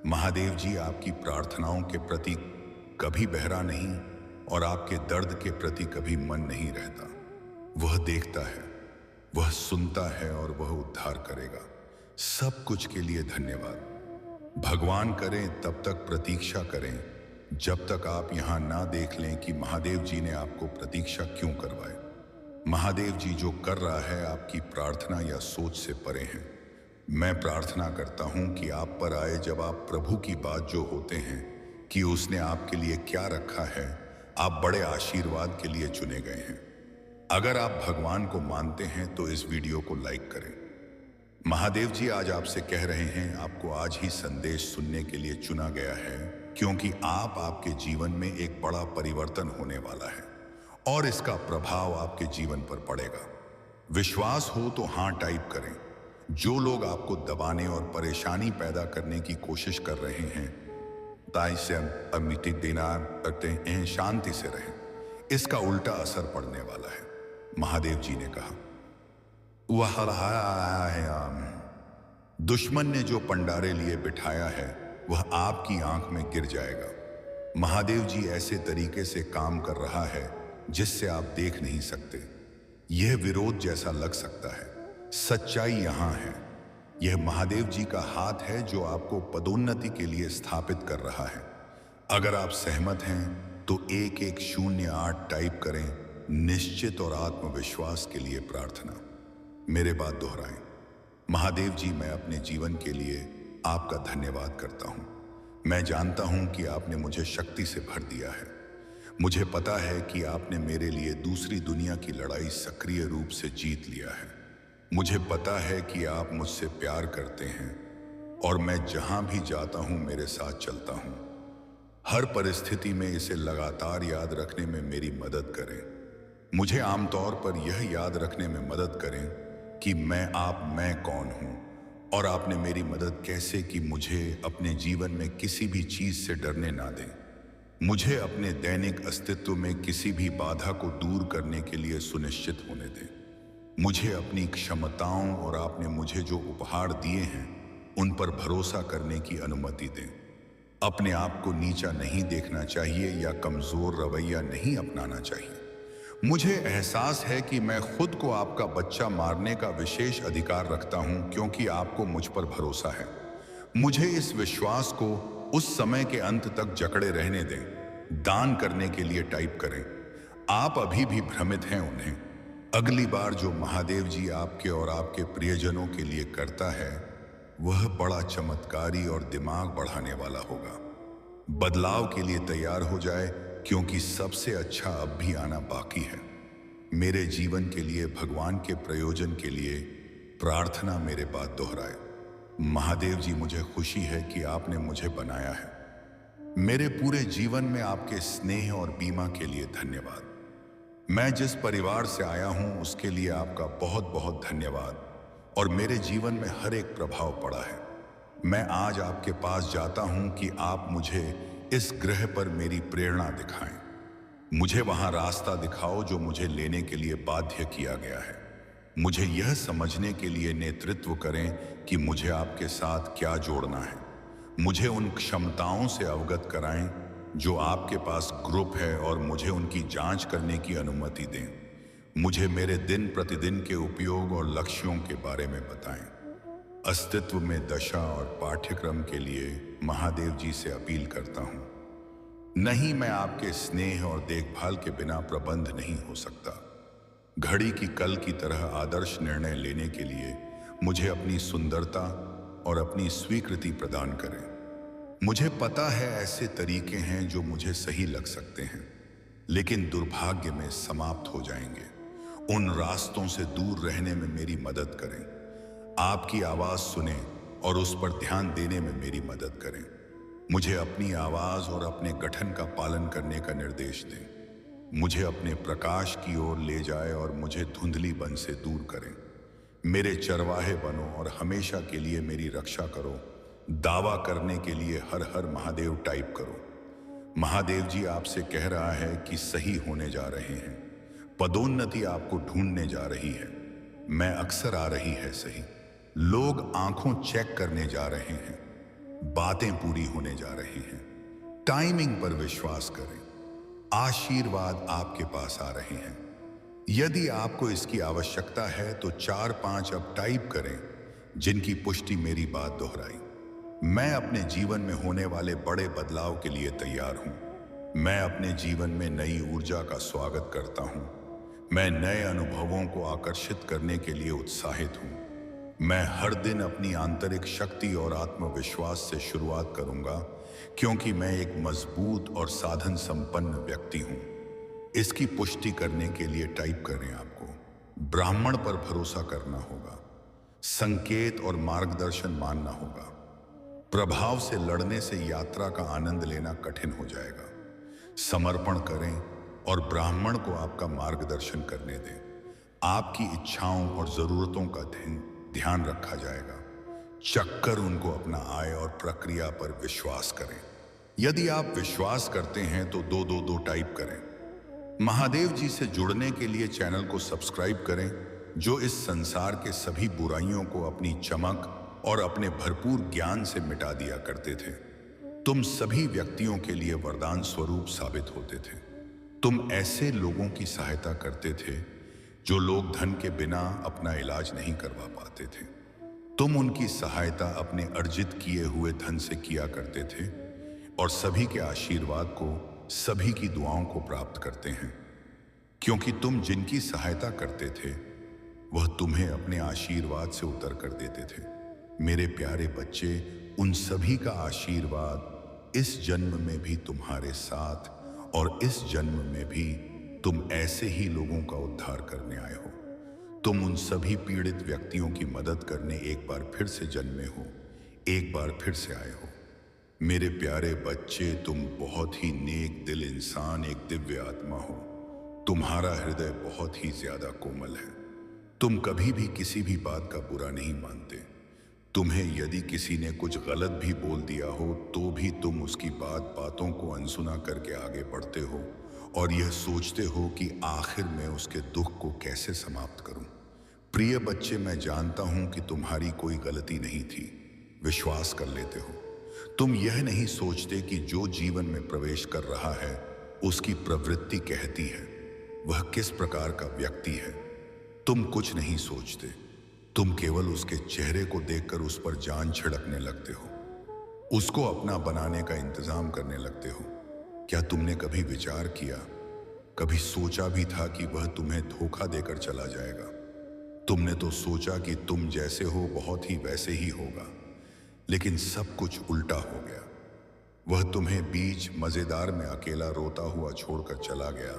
महादेव जी आपकी प्रार्थनाओं के प्रति कभी बहरा नहीं और आपके दर्द के प्रति कभी मन नहीं रहता। वह देखता है, वह सुनता है और वह उद्धार करेगा। सब कुछ के लिए धन्यवाद। भगवान करें तब तक प्रतीक्षा करें जब तक आप यहां ना देख लें कि महादेव जी ने आपको प्रतीक्षा क्यों करवाए। महादेव जी जो कर रहा है आपकी प्रार्थना या सोच से परे हैं। मैं प्रार्थना करता हूं कि आप पर आए जब आप प्रभु की बात जो होते हैं कि उसने आपके लिए क्या रखा है। आप बड़े आशीर्वाद के लिए चुने गए हैं। अगर आप भगवान को मानते हैं तो इस वीडियो को लाइक करें। महादेव जी आज आपसे कह रहे हैं, आपको आज ही संदेश सुनने के लिए चुना गया है क्योंकि आपके जीवन में एक बड़ा परिवर्तन होने वाला है और इसका प्रभाव आपके जीवन पर पड़ेगा। विश्वास हो तो हां टाइप करें। जो लोग आपको दबाने और परेशानी पैदा करने की कोशिश कर रहे हैं, ताई से अमिटी देना करते हैं, शांति से रहें। इसका उल्टा असर पड़ने वाला है। महादेव जी ने कहा, वह दुश्मन ने जो पंडारे लिए बिठाया है वह आपकी आंख में गिर जाएगा। महादेव जी ऐसे तरीके से काम कर रहा है जिससे आप देख नहीं सकते। यह विरोध जैसा लग सकता है, सच्चाई यहां है। यह महादेव जी का हाथ है जो आपको पदोन्नति के लिए स्थापित कर रहा है। अगर आप सहमत हैं तो 1108 टाइप करें। निश्चित और आत्मविश्वास के लिए प्रार्थना। मेरे बात दोहराएं। महादेव जी, मैं अपने जीवन के लिए आपका धन्यवाद करता हूं। मैं जानता हूं कि आपने मुझे शक्ति से भर दिया है। मुझे पता है कि आपने मेरे लिए दूसरी दुनिया की लड़ाई सक्रिय रूप से जीत लिया है। मुझे पता है कि आप मुझसे प्यार करते हैं और मैं जहां भी जाता हूं मेरे साथ चलता हूं। हर परिस्थिति में इसे लगातार याद रखने में मेरी मदद करें। मुझे आमतौर पर यह याद रखने में मदद करें कि मैं कौन हूं और आपने मेरी मदद कैसे की। मुझे अपने जीवन में किसी भी चीज से डरने ना दें। मुझे अपने दैनिक अस्तित्व में किसी भी बाधा को दूर करने के लिए सुनिश्चित होने दें। मुझे अपनी क्षमताओं और आपने मुझे जो उपहार दिए हैं उन पर भरोसा करने की अनुमति दें। अपने आप को नीचा नहीं देखना चाहिए या कमजोर रवैया नहीं अपनाना चाहिए। मुझे एहसास है कि मैं खुद को आपका बच्चा मारने का विशेष अधिकार रखता हूं क्योंकि आपको मुझ पर भरोसा है। मुझे इस विश्वास को उस समय के अंत तक जकड़े रहने दें। दान करने के लिए टाइप करें। आप अभी भी भ्रमित हैं उन्हें। अगली बार जो महादेव जी आपके और आपके प्रियजनों के लिए करता है वह बड़ा चमत्कारी और दिमाग बढ़ाने वाला होगा। बदलाव के लिए तैयार हो जाए क्योंकि सबसे अच्छा अब भी आना बाकी है। मेरे जीवन के लिए भगवान के प्रयोजन के लिए प्रार्थना मेरे बात दोहराए। महादेव जी, मुझे खुशी है कि आपने मुझे बनाया है। मेरे पूरे जीवन में आपके स्नेह और बीमा के लिए धन्यवाद। मैं जिस परिवार से आया हूं उसके लिए आपका बहुत बहुत धन्यवाद और मेरे जीवन में हर एक प्रभाव पड़ा है। मैं आज आपके पास जाता हूं कि आप मुझे इस ग्रह पर मेरी प्रेरणा दिखाएं। मुझे वहां रास्ता दिखाओ जो मुझे लेने के लिए बाध्य किया गया है। मुझे यह समझने के लिए नेतृत्व करें कि मुझे आपके साथ क्या जोड़ना है। मुझे उन क्षमताओं से अवगत कराएं जो आपके पास ग्रुप है और मुझे उनकी जांच करने की अनुमति दें। मुझे मेरे दिन प्रतिदिन के उपयोग और लक्ष्यों के बारे में बताएं। अस्तित्व में दशा और पाठ्यक्रम के लिए महादेव जी से अपील करता हूं। नहीं, मैं आपके स्नेह और देखभाल के बिना प्रबंध नहीं हो सकता। घड़ी की कल की तरह आदर्श निर्णय लेने के लिए मुझे अपनी सुंदरता और अपनी स्वीकृति प्रदान करें। मुझे पता है ऐसे तरीके हैं जो मुझे सही लग सकते हैं लेकिन दुर्भाग्य में समाप्त हो जाएंगे। उन रास्तों से दूर रहने में मेरी मदद करें। आपकी आवाज सुने और उस पर ध्यान देने में मेरी मदद करें। मुझे अपनी आवाज और अपने गठन का पालन करने का निर्देश दें। मुझे अपने प्रकाश की ओर ले जाए और मुझे धुंधली बन से दूर करें। मेरे चरवाहे बनो और हमेशा के लिए मेरी रक्षा करो। दावा करने के लिए हर हर महादेव टाइप करो। महादेव जी आपसे कह रहा है कि सही होने जा रहे हैं। पदोन्नति आपको ढूंढने जा रही है। मैं अक्सर आ रही है सही। लोग आंखों चेक करने जा रहे हैं। बातें पूरी होने जा रही हैं। टाइमिंग पर विश्वास करें। आशीर्वाद आपके पास आ रहे हैं। यदि आपको इसकी आवश्यकता है तो 4-5 अब टाइप करें जिनकी पुष्टि मेरी बात दोहराई। मैं अपने जीवन में होने वाले बड़े बदलाव के लिए तैयार हूं। मैं अपने जीवन में नई ऊर्जा का स्वागत करता हूं। मैं नए अनुभवों को आकर्षित करने के लिए उत्साहित हूं। मैं हर दिन अपनी आंतरिक शक्ति और आत्मविश्वास से शुरुआत करूंगा क्योंकि मैं एक मजबूत और साधन संपन्न व्यक्ति हूं। इसकी पुष्टि करने के लिए टाइप करें। आपको ब्राह्मण पर भरोसा करना होगा। संकेत और मार्गदर्शन मानना होगा। प्रभाव से लड़ने से यात्रा का आनंद लेना कठिन हो जाएगा। समर्पण करें और ब्राह्मण को आपका मार्गदर्शन करने दें। आपकी इच्छाओं और जरूरतों का ध्यान रखा जाएगा। चक्कर उनको अपना आय और प्रक्रिया पर विश्वास करें। यदि आप विश्वास करते हैं तो 222 टाइप करें। महादेव जी से जुड़ने के लिए चैनल को सब्सक्राइब करें जो इस संसार के सभी बुराइयों को अपनी चमक और अपने भरपूर ज्ञान से मिटा दिया करते थे। तुम सभी व्यक्तियों के लिए वरदान स्वरूप साबित होते थे। तुम ऐसे लोगों की सहायता करते थे जो लोग धन के बिना अपना इलाज नहीं करवा पाते थे। तुम उनकी सहायता अपने अर्जित किए हुए धन से किया करते थे और सभी के आशीर्वाद को, सभी की दुआओं को प्राप्त करते हैं क्योंकि तुम जिनकी सहायता करते थे वह तुम्हें अपने आशीर्वाद से उतर कर देते थे। मेरे प्यारे बच्चे, उन सभी का आशीर्वाद इस जन्म में भी तुम्हारे साथ और इस जन्म में भी तुम ऐसे ही लोगों का उद्धार करने आए हो। तुम उन सभी पीड़ित व्यक्तियों की मदद करने एक बार फिर से जन्मे हो, एक बार फिर से आए हो। मेरे प्यारे बच्चे, तुम बहुत ही नेक दिल इंसान, एक दिव्य आत्मा हो। तुम्हारा हृदय बहुत ही ज्यादा कोमल है। तुम कभी भी किसी भी बात का बुरा नहीं मानते। तुम्हें यदि किसी ने कुछ गलत भी बोल दिया हो तो भी तुम उसकी बातों को अनसुना करके आगे बढ़ते हो और यह सोचते हो कि आखिर में उसके दुख को कैसे समाप्त करूं। प्रिय बच्चे, मैं जानता हूं कि तुम्हारी कोई गलती नहीं थी। विश्वास कर लेते हो। तुम यह नहीं सोचते कि जो जीवन में प्रवेश कर रहा है उसकी प्रवृत्ति कहती है, वह किस प्रकार का व्यक्ति है। तुम कुछ नहीं सोचते, तुम केवल उसके चेहरे को देखकर उस पर जान छिड़कने लगते हो, उसको अपना बनाने का इंतजाम करने लगते हो। क्या तुमने कभी विचार किया, कभी सोचा भी था कि वह तुम्हें धोखा देकर चला जाएगा? तुमने तो सोचा कि तुम जैसे हो बहुत ही वैसे ही होगा, लेकिन सब कुछ उल्टा हो गया। वह तुम्हें बीच मजेदार में अकेला रोता हुआ छोड़कर चला गया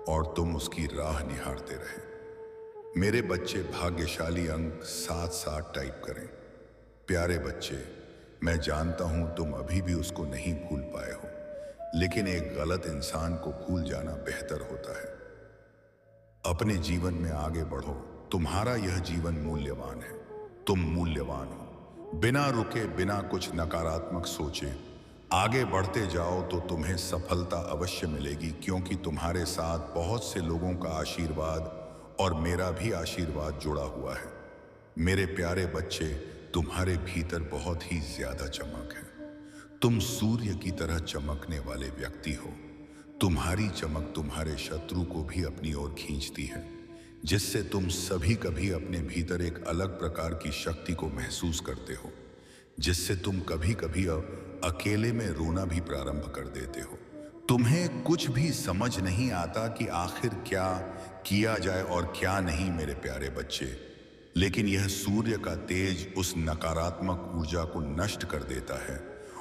और तुम उसकी राह निहारते रहे। मेरे बच्चे, भाग्यशाली अंक 7-7 टाइप करें। प्यारे बच्चे, मैं जानता हूं तुम अभी भी उसको नहीं भूल पाए हो, लेकिन एक गलत इंसान को भूल जाना बेहतर होता है। अपने जीवन में आगे बढ़ो, तुम्हारा यह जीवन मूल्यवान है। तुम मूल्यवान हो। बिना रुके, बिना कुछ नकारात्मक सोचे आगे बढ़ते जाओ तो तुम्हें सफलता अवश्य मिलेगी, क्योंकि तुम्हारे साथ बहुत से लोगों का आशीर्वाद और मेरा भी आशीर्वाद जुड़ा हुआ है। मेरे प्यारे बच्चे, तुम्हारे भीतर बहुत ही ज्यादा चमक है। तुम सूर्य की तरह चमकने वाले व्यक्ति हो। तुम्हारी चमक तुम्हारे शत्रु को भी अपनी ओर खींचती है, जिससे तुम सभी कभी अपने भीतर एक अलग प्रकार की शक्ति को महसूस करते हो, जिससे तुम कभी कभी अकेले में रोना भी प्रारंभ कर देते हो। तुम्हें कुछ भी समझ नहीं आता कि आखिर क्या किया जाए और क्या नहीं, मेरे प्यारे बच्चे। लेकिन यह सूर्य का तेज उस नकारात्मक ऊर्जा को नष्ट कर देता है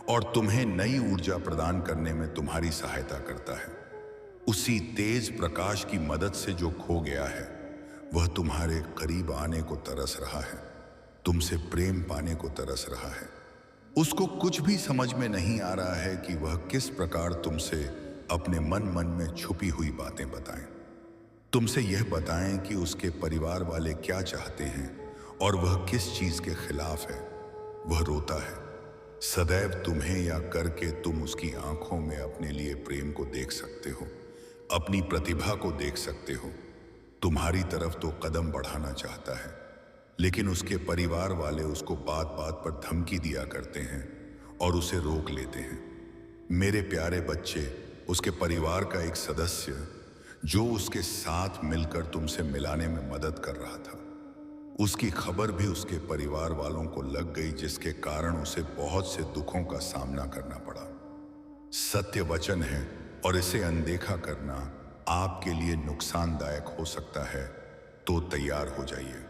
और तुम्हें नई ऊर्जा प्रदान करने में तुम्हारी सहायता करता है। उसी तेज प्रकाश की मदद से जो खो गया है वह तुम्हारे करीब आने को तरस रहा है, तुमसे प्रेम पाने को तरस रहा है। उसको कुछ भी समझ में नहीं आ रहा है कि वह किस प्रकार तुमसे अपने मन में छुपी हुई बातें बताएं। तुमसे यह बताएं कि उसके परिवार वाले क्या चाहते हैं और वह किस चीज के खिलाफ है। वह रोता है सदैव तुम्हें, या करके तुम उसकी आंखों में अपने लिए प्रेम को देख सकते हो, अपनी प्रतिभा को देख सकते हो। तुम्हारी तरफ तो कदम बढ़ाना चाहता है, लेकिन उसके परिवार वाले उसको बात बात पर धमकी दिया करते हैं और उसे रोक लेते हैं। मेरे प्यारे बच्चे, उसके परिवार का एक सदस्य जो उसके साथ मिलकर तुमसे मिलाने में मदद कर रहा था, उसकी खबर भी उसके परिवार वालों को लग गई, जिसके कारण उसे बहुत से दुखों का सामना करना पड़ा। सत्य वचन है और इसे अनदेखा करना आपके लिए नुकसानदायक हो सकता है, तो तैयार हो जाइए।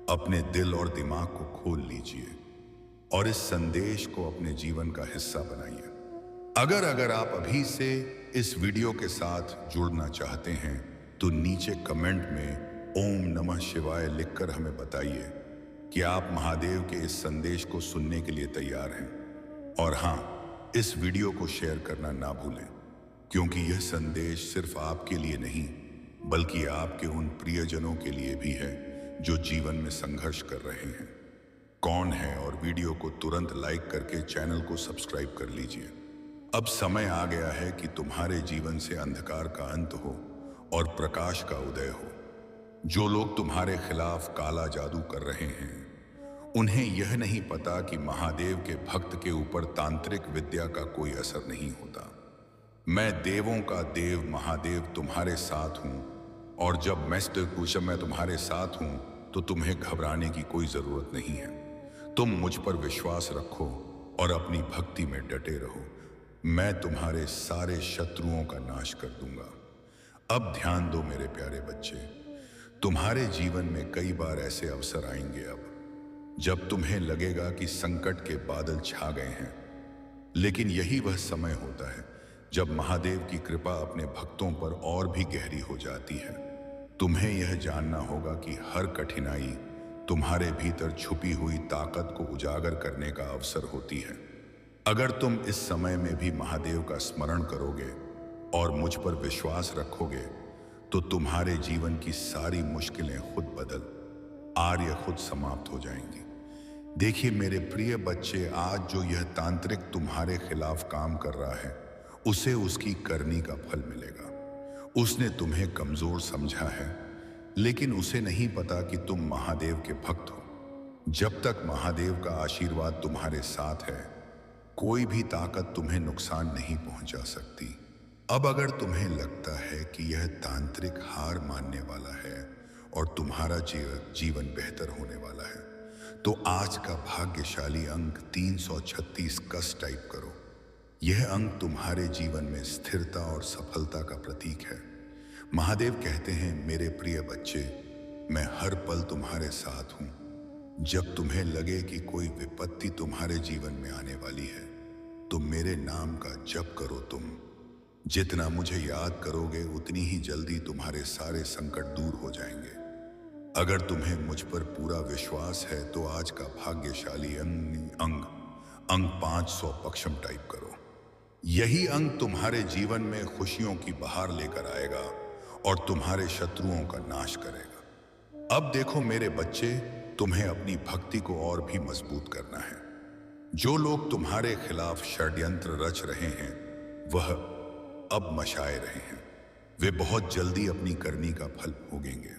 अपने दिल और दिमाग को खोल लीजिए और इस संदेश को अपने जीवन का हिस्सा बनाइए। अगर आप अभी से इस वीडियो के साथ जुड़ना चाहते हैं तो नीचे कमेंट में ओम नमः शिवाय लिखकर हमें बताइए कि आप महादेव के इस संदेश को सुनने के लिए तैयार हैं। और हाँ, इस वीडियो को शेयर करना ना भूलें, क्योंकि यह संदेश सिर्फ आपके लिए नहीं बल्कि आपके उन प्रियजनों के लिए भी है जो जीवन में संघर्ष कर रहे हैं। कौन है, और वीडियो को तुरंत लाइक करके चैनल को सब्सक्राइब कर लीजिए। अब समय आ गया है कि तुम्हारे जीवन से अंधकार का अंत हो और प्रकाश का उदय हो। जो लोग तुम्हारे खिलाफ काला जादू कर रहे हैं, उन्हें यह नहीं पता कि महादेव के भक्त के ऊपर तांत्रिक विद्या का कोई असर नहीं होता। मैं देवों का देव महादेव तुम्हारे साथ हूं, और जब मैं तुम्हारे साथ हूं तो तुम्हें घबराने की कोई जरूरत नहीं है। तुम मुझ पर विश्वास रखो और अपनी भक्ति में डटे रहो। मैं तुम्हारे सारे शत्रुओं का नाश कर दूंगा। अब ध्यान दो मेरे प्यारे बच्चे, तुम्हारे जीवन में कई बार ऐसे अवसर आएंगे अब जब तुम्हें लगेगा कि संकट के बादल छा गए हैं, लेकिन यही वह समय होता है जब महादेव की कृपा अपने भक्तों पर और भी गहरी हो जाती है। तुम्हें यह जानना होगा कि हर कठिनाई तुम्हारे भीतर छुपी हुई ताकत को उजागर करने का अवसर होती है। अगर तुम इस समय में भी महादेव का स्मरण करोगे और मुझ पर विश्वास रखोगे तो तुम्हारे जीवन की सारी मुश्किलें खुद आर्य खुद समाप्त हो जाएंगी। देखिए मेरे प्रिय बच्चे, आज जो यह तांत्रिक तुम्हारे खिलाफ काम कर रहा है उसे उसकी करनी का फल मिलेगा। उसने तुम्हें कमजोर समझा है, लेकिन उसे नहीं पता कि तुम महादेव के भक्त हो। जब तक महादेव का आशीर्वाद तुम्हारे साथ है, कोई भी ताकत तुम्हें नुकसान नहीं पहुंचा सकती। अब अगर तुम्हें लगता है कि यह तांत्रिक हार मानने वाला है और तुम्हारा जीवन बेहतर होने वाला है, तो आज का भाग्यशाली अंक 336 कस टाइप करो। यह अंक तुम्हारे जीवन में स्थिरता और सफलता का प्रतीक है। महादेव कहते हैं, मेरे प्रिय बच्चे, मैं हर पल तुम्हारे साथ हूं। जब तुम्हें लगे कि कोई विपत्ति तुम्हारे जीवन में आने वाली है, तो मेरे नाम का जप करो। तुम जितना मुझे याद करोगे, उतनी ही जल्दी तुम्हारे सारे संकट दूर हो जाएंगे। अगर तुम्हें मुझ पर पूरा विश्वास है, तो आज का भाग्यशाली अंक 500 पक्षम टाइप करो। यही अंक तुम्हारे जीवन में खुशियों की बहार लेकर आएगा और तुम्हारे शत्रुओं का नाश करेगा। अब देखो मेरे बच्चे, तुम्हें अपनी भक्ति को और भी मजबूत करना है। जो लोग तुम्हारे खिलाफ षड्यंत्र रच रहे हैं, वह अब मशाए रहे हैं। वे बहुत जल्दी अपनी करनी का फल भोगेंगे।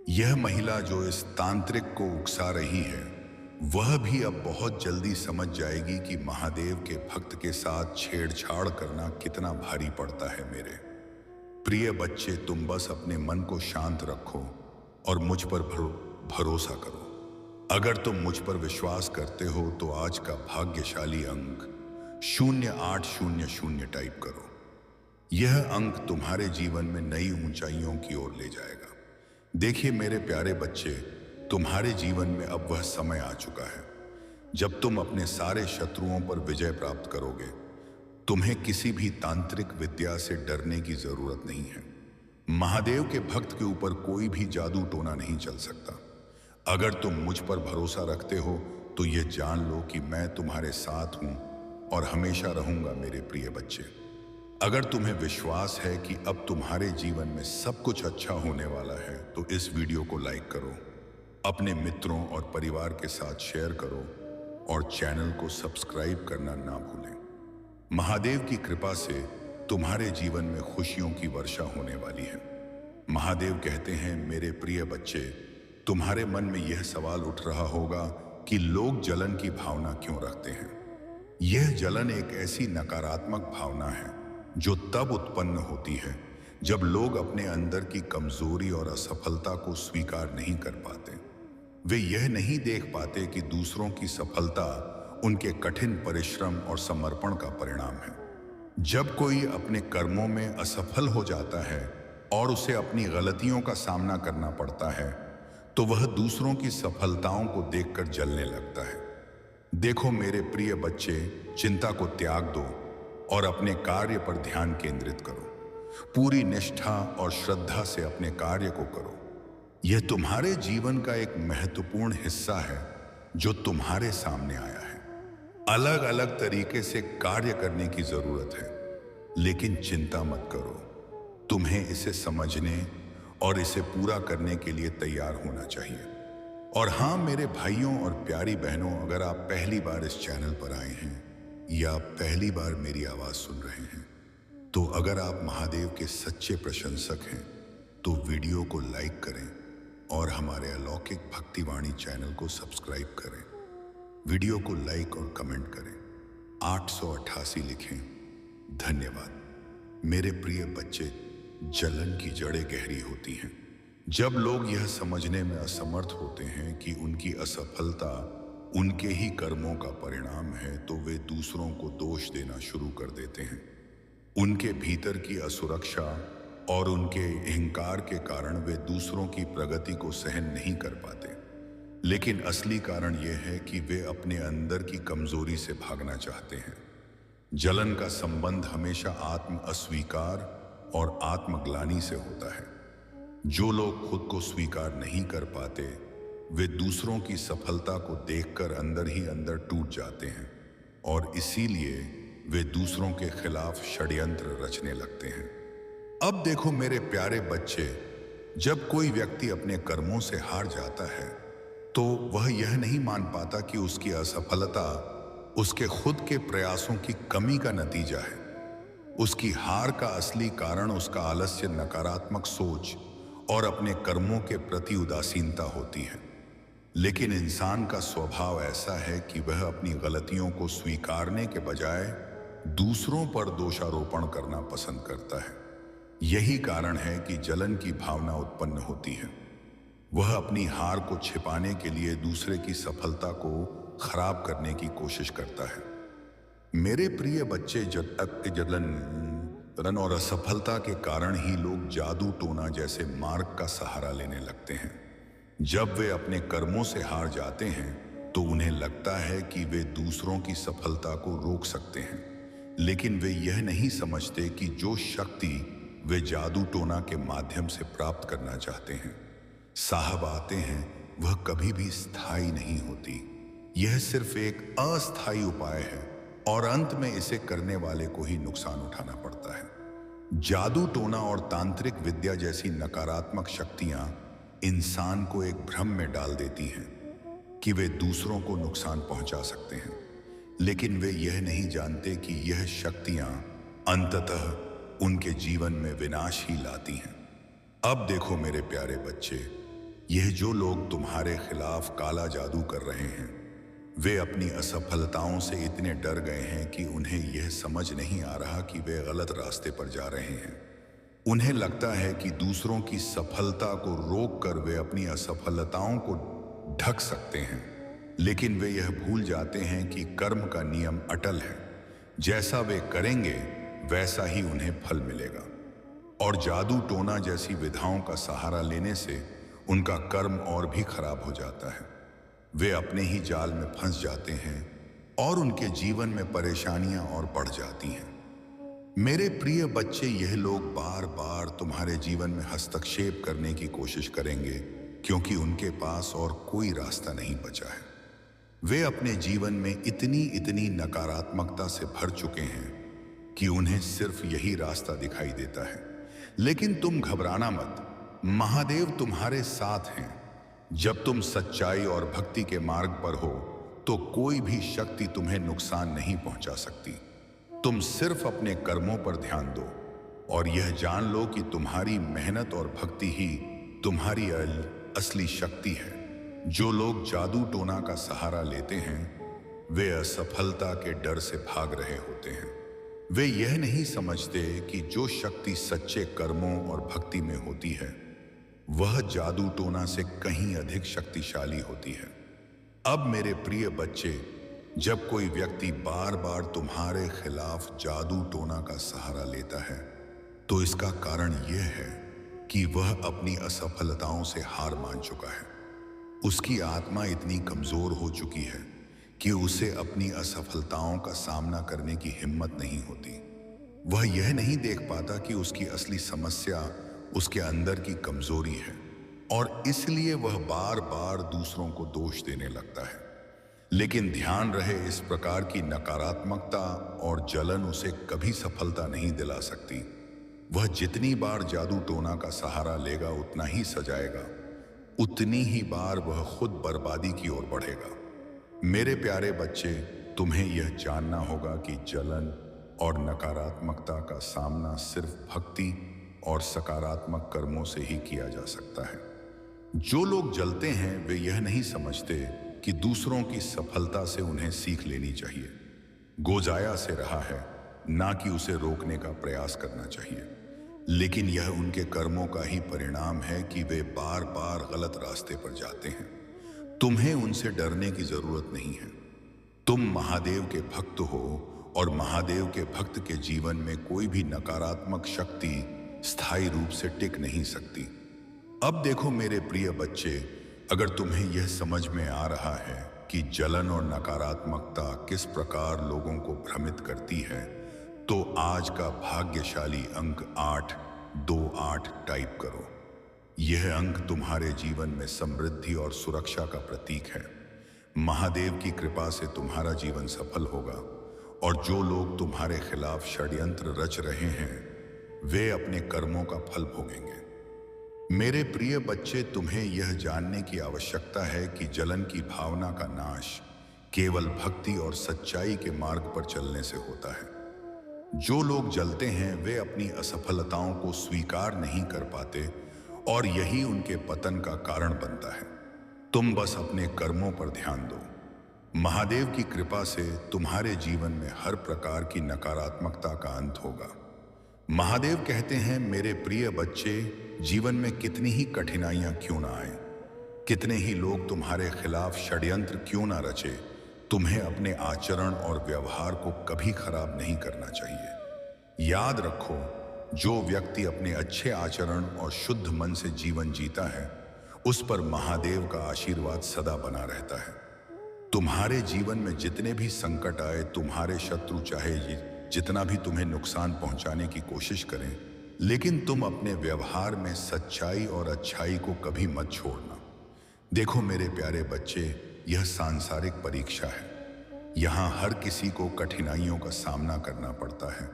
यह महिला जो इस तांत्रिक को उकसा रही है, वह भी अब बहुत जल्दी समझ जाएगी कि महादेव के भक्त के साथ छेड़छाड़ करना कितना भारी पड़ता है। मेरे प्रिय बच्चे, तुम बस अपने मन को शांत रखो और मुझ पर भरोसा करो। अगर तुम मुझ पर विश्वास करते हो, तो आज का भाग्यशाली अंक 0800 टाइप करो। यह अंक तुम्हारे जीवन में नई ऊंचाइयों की ओर ले जाएगा। देखिए मेरे प्यारे बच्चे, तुम्हारे जीवन में अब वह समय आ चुका है जब तुम अपने सारे शत्रुओं पर विजय प्राप्त करोगे। तुम्हें किसी भी तांत्रिक विद्या से डरने की जरूरत नहीं है। महादेव के भक्त के ऊपर कोई भी जादू टोना नहीं चल सकता। अगर तुम मुझ पर भरोसा रखते हो, तो यह जान लो कि मैं तुम्हारे साथ हूं और हमेशा रहूंगा। मेरे प्रिय बच्चे, अगर तुम्हें विश्वास है कि अब तुम्हारे जीवन में सब कुछ अच्छा होने वाला है, तो इस वीडियो को लाइक करो, अपने मित्रों और परिवार के साथ शेयर करो और चैनल को सब्सक्राइब करना ना भूलें। महादेव की कृपा से तुम्हारे जीवन में खुशियों की वर्षा होने वाली है। महादेव कहते हैं, मेरे प्रिय बच्चे, तुम्हारे मन में यह सवाल उठ रहा होगा कि लोग जलन की भावना क्यों रखते हैं। यह जलन एक ऐसी नकारात्मक भावना है जो तब उत्पन्न होती है जब लोग अपने अंदर की कमजोरी और असफलता को स्वीकार नहीं कर पाते। वे यह नहीं देख पाते कि दूसरों की सफलता उनके कठिन परिश्रम और समर्पण का परिणाम है। जब कोई अपने कर्मों में असफल हो जाता है और उसे अपनी गलतियों का सामना करना पड़ता है, तो वह दूसरों की सफलताओं को देखकर जलने लगता है। देखो मेरे प्रिय बच्चे, चिंता को त्याग दो और अपने कार्य पर ध्यान केंद्रित करो। पूरी निष्ठा और श्रद्धा से अपने कार्य को करो। यह तुम्हारे जीवन का एक महत्वपूर्ण हिस्सा है जो तुम्हारे सामने आया है। अलग अलग तरीके से कार्य करने की जरूरत है, लेकिन चिंता मत करो। तुम्हें इसे समझने और इसे पूरा करने के लिए तैयार होना चाहिए। और हाँ मेरे भाइयों और प्यारी बहनों, अगर आप पहली बार इस चैनल पर आए हैं या पहली बार मेरी आवाज सुन रहे हैं, तो अगर आप महादेव के सच्चे प्रशंसक हैं, तो वीडियो को लाइक करें और हमारे अलौकिक भक्तिवाणी चैनल को सब्सक्राइब करें। वीडियो को लाइक और कमेंट करें। 888 लिखें। धन्यवाद। मेरे प्रिय बच्चे, जलन की जड़ें गहरी होती हैं। जब लोग यह समझने में असमर्थ होते हैं कि उनकी असफलता उनके ही कर्मों का परिणाम है, तो वे दूसरों को दोष देना शुरू कर देते हैं। उनके भीतर की असुरक्षा और उनके अहंकार के कारण वे दूसरों की प्रगति को सहन नहीं कर पाते। लेकिन असली कारण यह है कि वे अपने अंदर की कमजोरी से भागना चाहते हैं। जलन का संबंध हमेशा आत्म अस्वीकार और आत्मग्लानि से होता है। जो लोग खुद को स्वीकार नहीं कर पाते, वे दूसरों की सफलता को देखकर अंदर ही अंदर टूट जाते हैं और इसीलिए वे दूसरों के खिलाफ षड्यंत्र रचने लगते हैं। अब देखो मेरे प्यारे बच्चे, जब कोई व्यक्ति अपने कर्मों से हार जाता है, तो वह यह नहीं मान पाता कि उसकी असफलता उसके खुद के प्रयासों की कमी का नतीजा है। उसकी हार का असली कारण उसका आलस्य, नकारात्मक सोच और अपने कर्मों के प्रति उदासीनता होती है। लेकिन इंसान का स्वभाव ऐसा है कि वह अपनी गलतियों को स्वीकारने के बजाय दूसरों पर दोषारोपण करना पसंद करता है। यही कारण है कि जलन की भावना उत्पन्न होती है। वह अपनी हार को छिपाने के लिए दूसरे की सफलता को खराब करने की कोशिश करता है। मेरे प्रिय बच्चे, जब तक जलन और असफलता के कारण ही लोग जादू टोना जैसे मार्ग का सहारा लेने लगते हैं। जब वे अपने कर्मों से हार जाते हैं तो उन्हें लगता है कि वे दूसरों की सफलता को रोक सकते हैं, लेकिन वे यह नहीं समझते कि जो शक्ति वे जादू टोना के माध्यम से प्राप्त करना चाहते हैं, साहब आते हैं, वह कभी भी स्थायी नहीं होती। यह सिर्फ एक अस्थायी उपाय है और अंत में इसे करने वाले को ही नुकसान उठाना पड़ता है। जादू टोना और तांत्रिक विद्या जैसी नकारात्मक शक्तियां इंसान को एक भ्रम में डाल देती हैं कि वे दूसरों को नुकसान पहुंचा सकते हैं, लेकिन वे यह नहीं जानते कि यह शक्तियां अंततः उनके जीवन में विनाश ही लाती हैं। अब देखो मेरे प्यारे बच्चे, यह जो लोग तुम्हारे खिलाफ काला जादू कर रहे हैं, वे अपनी असफलताओं से इतने डर गए हैं कि उन्हें यह समझ नहीं आ रहा कि वे गलत रास्ते पर जा रहे हैं। उन्हें लगता है कि दूसरों की सफलता को रोककर वे अपनी असफलताओं को ढक सकते हैं, लेकिन वे यह भूल जाते हैं कि कर्म का नियम अटल है। जैसा वे करेंगे वैसा ही उन्हें फल मिलेगा। और जादू टोना जैसी विधाओं का सहारा लेने से उनका कर्म और भी खराब हो जाता है। वे अपने ही जाल में फंस जाते हैं और उनके जीवन में परेशानियां और बढ़ जाती हैं। मेरे प्रिय बच्चे, यह लोग बार बार तुम्हारे जीवन में हस्तक्षेप करने की कोशिश करेंगे क्योंकि उनके पास और कोई रास्ता नहीं बचा है। वे अपने जीवन में इतनी नकारात्मकता से भर चुके हैं कि उन्हें सिर्फ यही रास्ता दिखाई देता है। लेकिन तुम घबराना मत, महादेव तुम्हारे साथ हैं। जब तुम सच्चाई और भक्ति के मार्ग पर हो तो कोई भी शक्ति तुम्हें नुकसान नहीं पहुंचा सकती। तुम सिर्फ अपने कर्मों पर ध्यान दो और यह जान लो कि तुम्हारी मेहनत और भक्ति ही तुम्हारी असली शक्ति है। जो लोग जादू टोना का सहारा लेते हैं वे असफलता के डर से भाग रहे होते हैं। वे यह नहीं समझते कि जो शक्ति सच्चे कर्मों और भक्ति में होती है वह जादू टोना से कहीं अधिक शक्तिशाली होती है। अब मेरे प्रिय बच्चे, जब कोई व्यक्ति बार बार तुम्हारे खिलाफ जादू टोना का सहारा लेता है तो इसका कारण यह है कि वह अपनी असफलताओं से हार मान चुका है। उसकी आत्मा इतनी कमजोर हो चुकी है कि उसे अपनी असफलताओं का सामना करने की हिम्मत नहीं होती। वह यह नहीं देख पाता कि उसकी असली समस्या उसके अंदर की कमजोरी है और इसलिए वह बार बार दूसरों को दोष देने लगता है। लेकिन ध्यान रहे, इस प्रकार की नकारात्मकता और जलन उसे कभी सफलता नहीं दिला सकती। वह जितनी बार जादू टोना का सहारा लेगा उतना ही सजाएगा, उतनी ही बार वह खुद बर्बादी की ओर बढ़ेगा। मेरे प्यारे बच्चे, तुम्हें यह जानना होगा कि जलन और नकारात्मकता का सामना सिर्फ भक्ति और सकारात्मक कर्मों से ही किया जा सकता है। जो लोग जलते हैं वे यह नहीं समझते कि दूसरों की सफलता से उन्हें सीख लेनी चाहिए। गोजाया से रहा है, ना कि उसे रोकने का प्रयास करना चाहिए। लेकिन यह उनके कर्मों का ही परिणाम है कि वे बार बार गलत रास्ते पर जाते हैं। तुम्हें उनसे डरने की जरूरत नहीं है। तुम महादेव के भक्त हो और महादेव के भक्त के जीवन में कोई भी नकारात्मक शक्ति स्थायी रूप से टिक नहीं सकती। अब देखो मेरे प्रिय बच्चे, अगर तुम्हें यह समझ में आ रहा है कि जलन और नकारात्मकता किस प्रकार लोगों को भ्रमित करती है, तो आज का भाग्यशाली अंक 828 टाइप करो। यह अंक तुम्हारे जीवन में समृद्धि और सुरक्षा का प्रतीक है। महादेव की कृपा से तुम्हारा जीवन सफल होगा और जो लोग तुम्हारे खिलाफ षड्यंत्र रच रहे हैं वे अपने कर्मों का फल भोगेंगे। मेरे प्रिय बच्चे, तुम्हें यह जानने की आवश्यकता है कि जलन की भावना का नाश केवल भक्ति और सच्चाई के मार्ग पर चलने से होता है। जो लोग जलते हैं वे अपनी असफलताओं को स्वीकार नहीं कर पाते और यही उनके पतन का कारण बनता है। तुम बस अपने कर्मों पर ध्यान दो। महादेव की कृपा से तुम्हारे जीवन में हर प्रकार की नकारात्मकता का अंत होगा। महादेव कहते हैं, मेरे प्रिय बच्चे, जीवन में कितनी ही कठिनाइयां क्यों ना आए, कितने ही लोग तुम्हारे खिलाफ षड्यंत्र क्यों ना रचे, तुम्हें अपने आचरण और व्यवहार को कभी खराब नहीं करना चाहिए। याद रखो, जो व्यक्ति अपने अच्छे आचरण और शुद्ध मन से जीवन जीता है, उस पर महादेव का आशीर्वाद सदा बना रहता है। तुम्हारे जीवन में जितने भी संकट आए, तुम्हारे शत्रु चाहे जितना भी तुम्हें नुकसान पहुंचाने की कोशिश करें, लेकिन तुम अपने व्यवहार में सच्चाई और अच्छाई को कभी मत छोड़ना। देखो मेरे प्यारे बच्चे, यह सांसारिक परीक्षा है। यहाँ हर किसी को कठिनाइयों का सामना करना पड़ता है,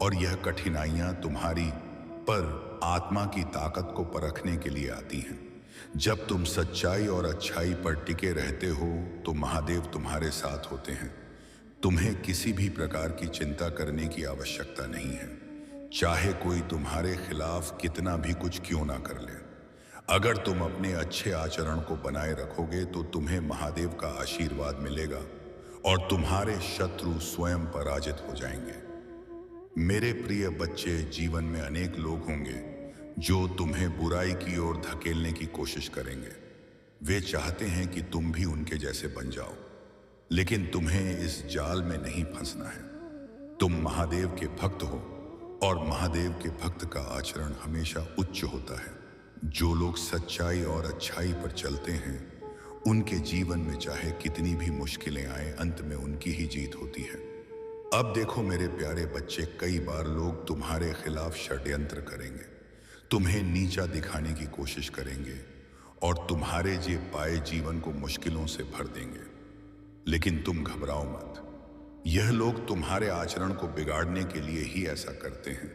और यह कठिनाइयाँ तुम्हारी पर आत्मा की ताकत को परखने के लिए आती हैं। जब तुम सच्चाई और अच्छाई पर टिके रहते हो तो महादेव तुम्हारे साथ होते हैं। तुम्हें किसी भी प्रकार की चिंता करने की आवश्यकता नहीं है, चाहे कोई तुम्हारे खिलाफ कितना भी कुछ क्यों ना कर ले। अगर तुम अपने अच्छे आचरण को बनाए रखोगे तो तुम्हें महादेव का आशीर्वाद मिलेगा और तुम्हारे शत्रु स्वयं पराजित हो जाएंगे। मेरे प्रिय बच्चे, जीवन में अनेक लोग होंगे जो तुम्हें बुराई की ओर धकेलने की कोशिश करेंगे। वे चाहते हैं कि तुम भी उनके जैसे बन जाओ, लेकिन तुम्हें इस जाल में नहीं फंसना है। तुम महादेव के भक्त हो और महादेव के भक्त का आचरण हमेशा उच्च होता है। जो लोग सच्चाई और अच्छाई पर चलते हैं, उनके जीवन में चाहे कितनी भी मुश्किलें आए, अंत में उनकी ही जीत होती है। अब देखो मेरे प्यारे बच्चे, कई बार लोग तुम्हारे खिलाफ षड्यंत्र करेंगे, तुम्हें नीचा दिखाने की कोशिश करेंगे और तुम्हारे जे पाए जीवन को मुश्किलों से भर देंगे। लेकिन तुम घबराओ मत। यह लोग तुम्हारे आचरण को बिगाड़ने के लिए ही ऐसा करते हैं।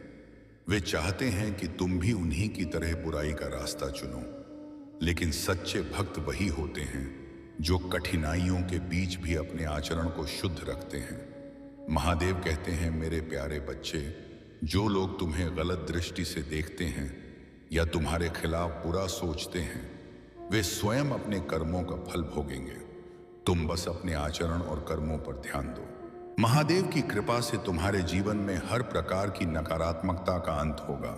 वे चाहते हैं कि तुम भी उन्हीं की तरह बुराई का रास्ता चुनो। लेकिन सच्चे भक्त वही होते हैं जो कठिनाइयों के बीच भी अपने आचरण को शुद्ध रखते हैं। महादेव कहते हैं, मेरे प्यारे बच्चे, जो लोग तुम्हें गलत दृष्टि से देखते हैं या तुम्हारे खिलाफ बुरा सोचते हैं, वे स्वयं अपने कर्मों का फल भोगेंगे। तुम बस अपने आचरण और कर्मों पर ध्यान दो। महादेव की कृपा से तुम्हारे जीवन में हर प्रकार की नकारात्मकता का अंत होगा।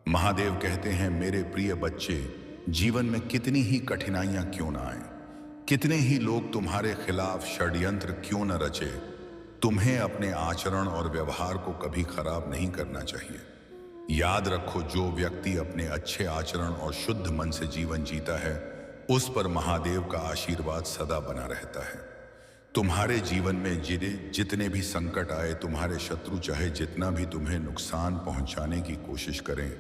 महादेव कहते हैं, मेरे प्रिय बच्चे, जीवन में कितनी ही कठिनाइयां क्यों ना आए, कितने ही लोग तुम्हारे खिलाफ षड्यंत्र क्यों न रचे, तुम्हें अपने आचरण और व्यवहार को कभी खराब नहीं करना चाहिए। याद रखो, जो व्यक्ति अपने अच्छे आचरण और शुद्ध मन से जीवन जीता है, उस पर महादेव का आशीर्वाद सदा बना रहता है। तुम्हारे जीवन में जितने भी संकट आए, तुम्हारे शत्रु चाहे जितना भी तुम्हें नुकसान पहुंचाने की कोशिश करें,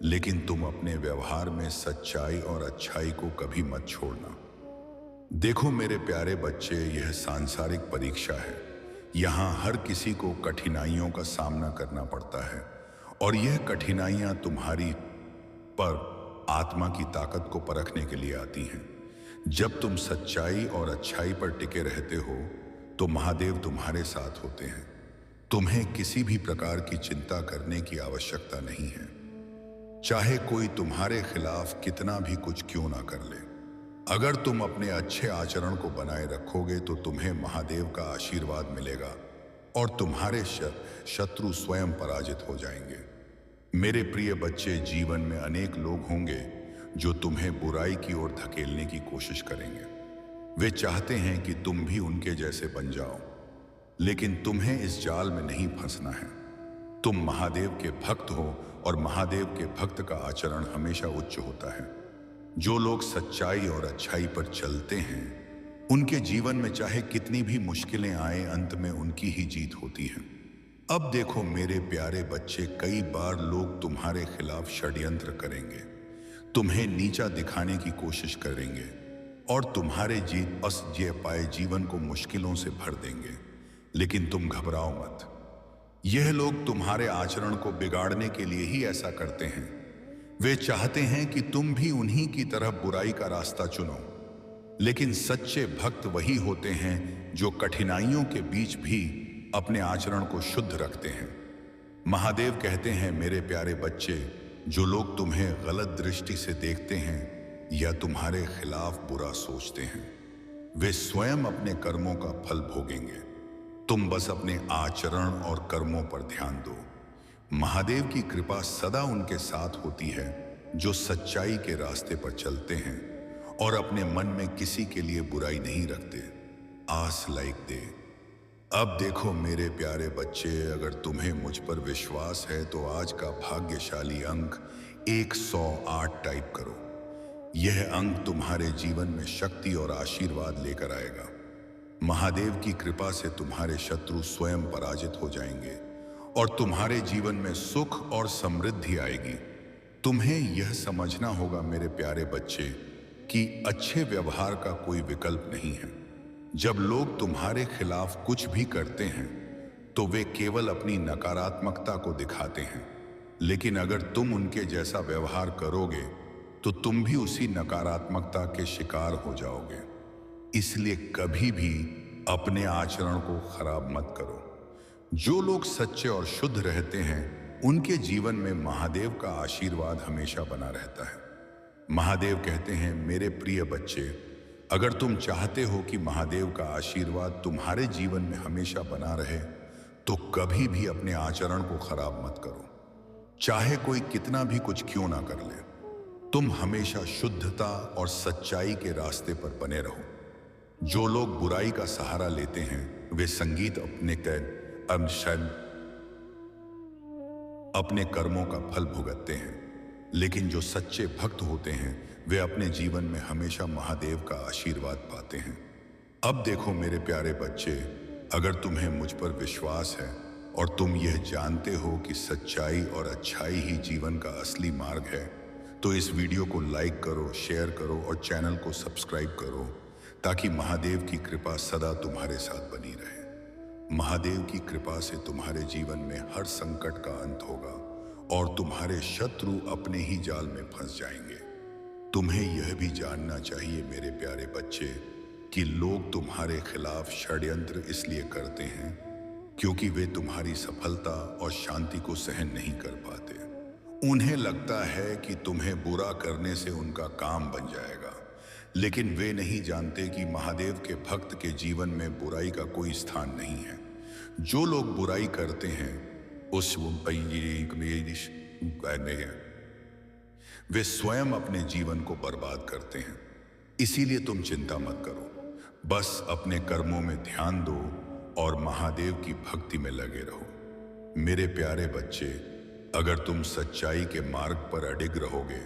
लेकिन तुम अपने व्यवहार में सच्चाई और अच्छाई को कभी मत छोड़ना। देखो मेरे प्यारे बच्चे, यह सांसारिक परीक्षा है। यहाँ हर किसी को कठिनाइयों का सामना करना पड़ता है, और यह कठिनाइयाँ तुम्हारी पर आत्मा की ताकत को परखने के लिए आती हैं। जब तुम सच्चाई और अच्छाई पर टिके रहते हो तो महादेव तुम्हारे साथ होते हैं। तुम्हें किसी भी प्रकार की चिंता करने की आवश्यकता नहीं है, चाहे कोई तुम्हारे खिलाफ कितना भी कुछ क्यों ना कर ले। अगर तुम अपने अच्छे आचरण को बनाए रखोगे तो तुम्हें महादेव का आशीर्वाद मिलेगा और तुम्हारे शत्रु स्वयं पराजित हो जाएंगे। मेरे प्रिय बच्चे, जीवन में अनेक लोग होंगे जो तुम्हें बुराई की ओर धकेलने की कोशिश करेंगे। वे चाहते हैं कि तुम भी उनके जैसे बन जाओ, लेकिन तुम्हें इस जाल में नहीं फंसना है। तुम महादेव के भक्त हो और महादेव के भक्त का आचरण हमेशा उच्च होता है। जो लोग सच्चाई और अच्छाई पर चलते हैं, उनके जीवन में चाहे कितनी भी मुश्किलें आए, अंत में उनकी ही जीत होती है। अब देखो मेरे प्यारे बच्चे, कई बार लोग तुम्हारे खिलाफ षड्यंत्र करेंगे, तुम्हें नीचा दिखाने की कोशिश करेंगे और तुम्हारे जी पाए जीवन को मुश्किलों से भर देंगे। लेकिन तुम घबराओ मत। यह लोग तुम्हारे आचरण को बिगाड़ने के लिए ही ऐसा करते हैं। वे चाहते हैं कि तुम भी उन्हीं की तरह बुराई का रास्ता चुनो। लेकिन सच्चे भक्त वही होते हैं जो कठिनाइयों के बीच भी अपने आचरण को शुद्ध रखते हैं। महादेव कहते हैं, मेरे प्यारे बच्चे, जो लोग तुम्हें गलत दृष्टि से देखते हैं या तुम्हारे खिलाफ बुरा सोचते हैं, वे स्वयं अपने कर्मों का फल भोगेंगे। तुम बस अपने आचरण और कर्मों पर ध्यान दो। महादेव की कृपा सदा उनके साथ होती है जो सच्चाई के रास्ते पर चलते हैं और अपने मन में किसी के लिए बुराई नहीं रखते। आस लाइक दे। अब देखो मेरे प्यारे बच्चे, अगर तुम्हें मुझ पर विश्वास है तो आज का भाग्यशाली अंक 108 टाइप करो। यह अंक तुम्हारे जीवन में शक्ति और आशीर्वाद लेकर आएगा। महादेव की कृपा से तुम्हारे शत्रु स्वयं पराजित हो जाएंगे और तुम्हारे जीवन में सुख और समृद्धि आएगी। तुम्हें यह समझना होगा मेरे प्यारे बच्चे कि अच्छे व्यवहार का कोई विकल्प नहीं है। जब लोग तुम्हारे खिलाफ कुछ भी करते हैं तो वे केवल अपनी नकारात्मकता को दिखाते हैं, लेकिन अगर तुम उनके जैसा व्यवहार करोगे तो तुम भी उसी नकारात्मकता के शिकार हो जाओगे। इसलिए कभी भी अपने आचरण को खराब मत करो। जो लोग सच्चे और शुद्ध रहते हैं उनके जीवन में महादेव का आशीर्वाद हमेशा बना रहता है। महादेव कहते हैं, मेरे प्रिय बच्चे, अगर तुम चाहते हो कि महादेव का आशीर्वाद तुम्हारे जीवन में हमेशा बना रहे तो कभी भी अपने आचरण को खराब मत करो। चाहे कोई कितना भी कुछ क्यों ना कर ले, तुम हमेशा शुद्धता और सच्चाई के रास्ते पर बने रहो। जो लोग बुराई का सहारा लेते हैं वे संगीत अपने कर्मों का फल भुगतते हैं, लेकिन जो सच्चे भक्त होते हैं वे अपने जीवन में हमेशा महादेव का आशीर्वाद पाते हैं। अब देखो मेरे प्यारे बच्चे, अगर तुम्हें मुझ पर विश्वास है और तुम यह जानते हो कि सच्चाई और अच्छाई ही जीवन का असली मार्ग है, तो इस वीडियो को लाइक करो, शेयर करो और चैनल को सब्सक्राइब करो ताकि महादेव की कृपा सदा तुम्हारे साथ बनी रहे। महादेव की कृपा से तुम्हारे जीवन में हर संकट का अंत होगा और तुम्हारे शत्रु अपने ही जाल में फंस जाएंगे। तुम्हें यह भी जानना चाहिए मेरे प्यारे बच्चे कि लोग तुम्हारे खिलाफ षड्यंत्र इसलिए करते हैं क्योंकि वे तुम्हारी सफलता और शांति को सहन नहीं कर पाते। उन्हें लगता है कि तुम्हें बुरा करने से उनका काम बन जाएगा, लेकिन वे नहीं जानते कि महादेव के भक्त के जीवन में बुराई का कोई स्थान नहीं है। जो लोग बुराई करते हैं वे स्वयं अपने जीवन को बर्बाद करते हैं। इसीलिए तुम चिंता मत करो, बस अपने कर्मों में ध्यान दो और महादेव की भक्ति में लगे रहो। मेरे प्यारे बच्चे, अगर तुम सच्चाई के मार्ग पर अडिग रहोगे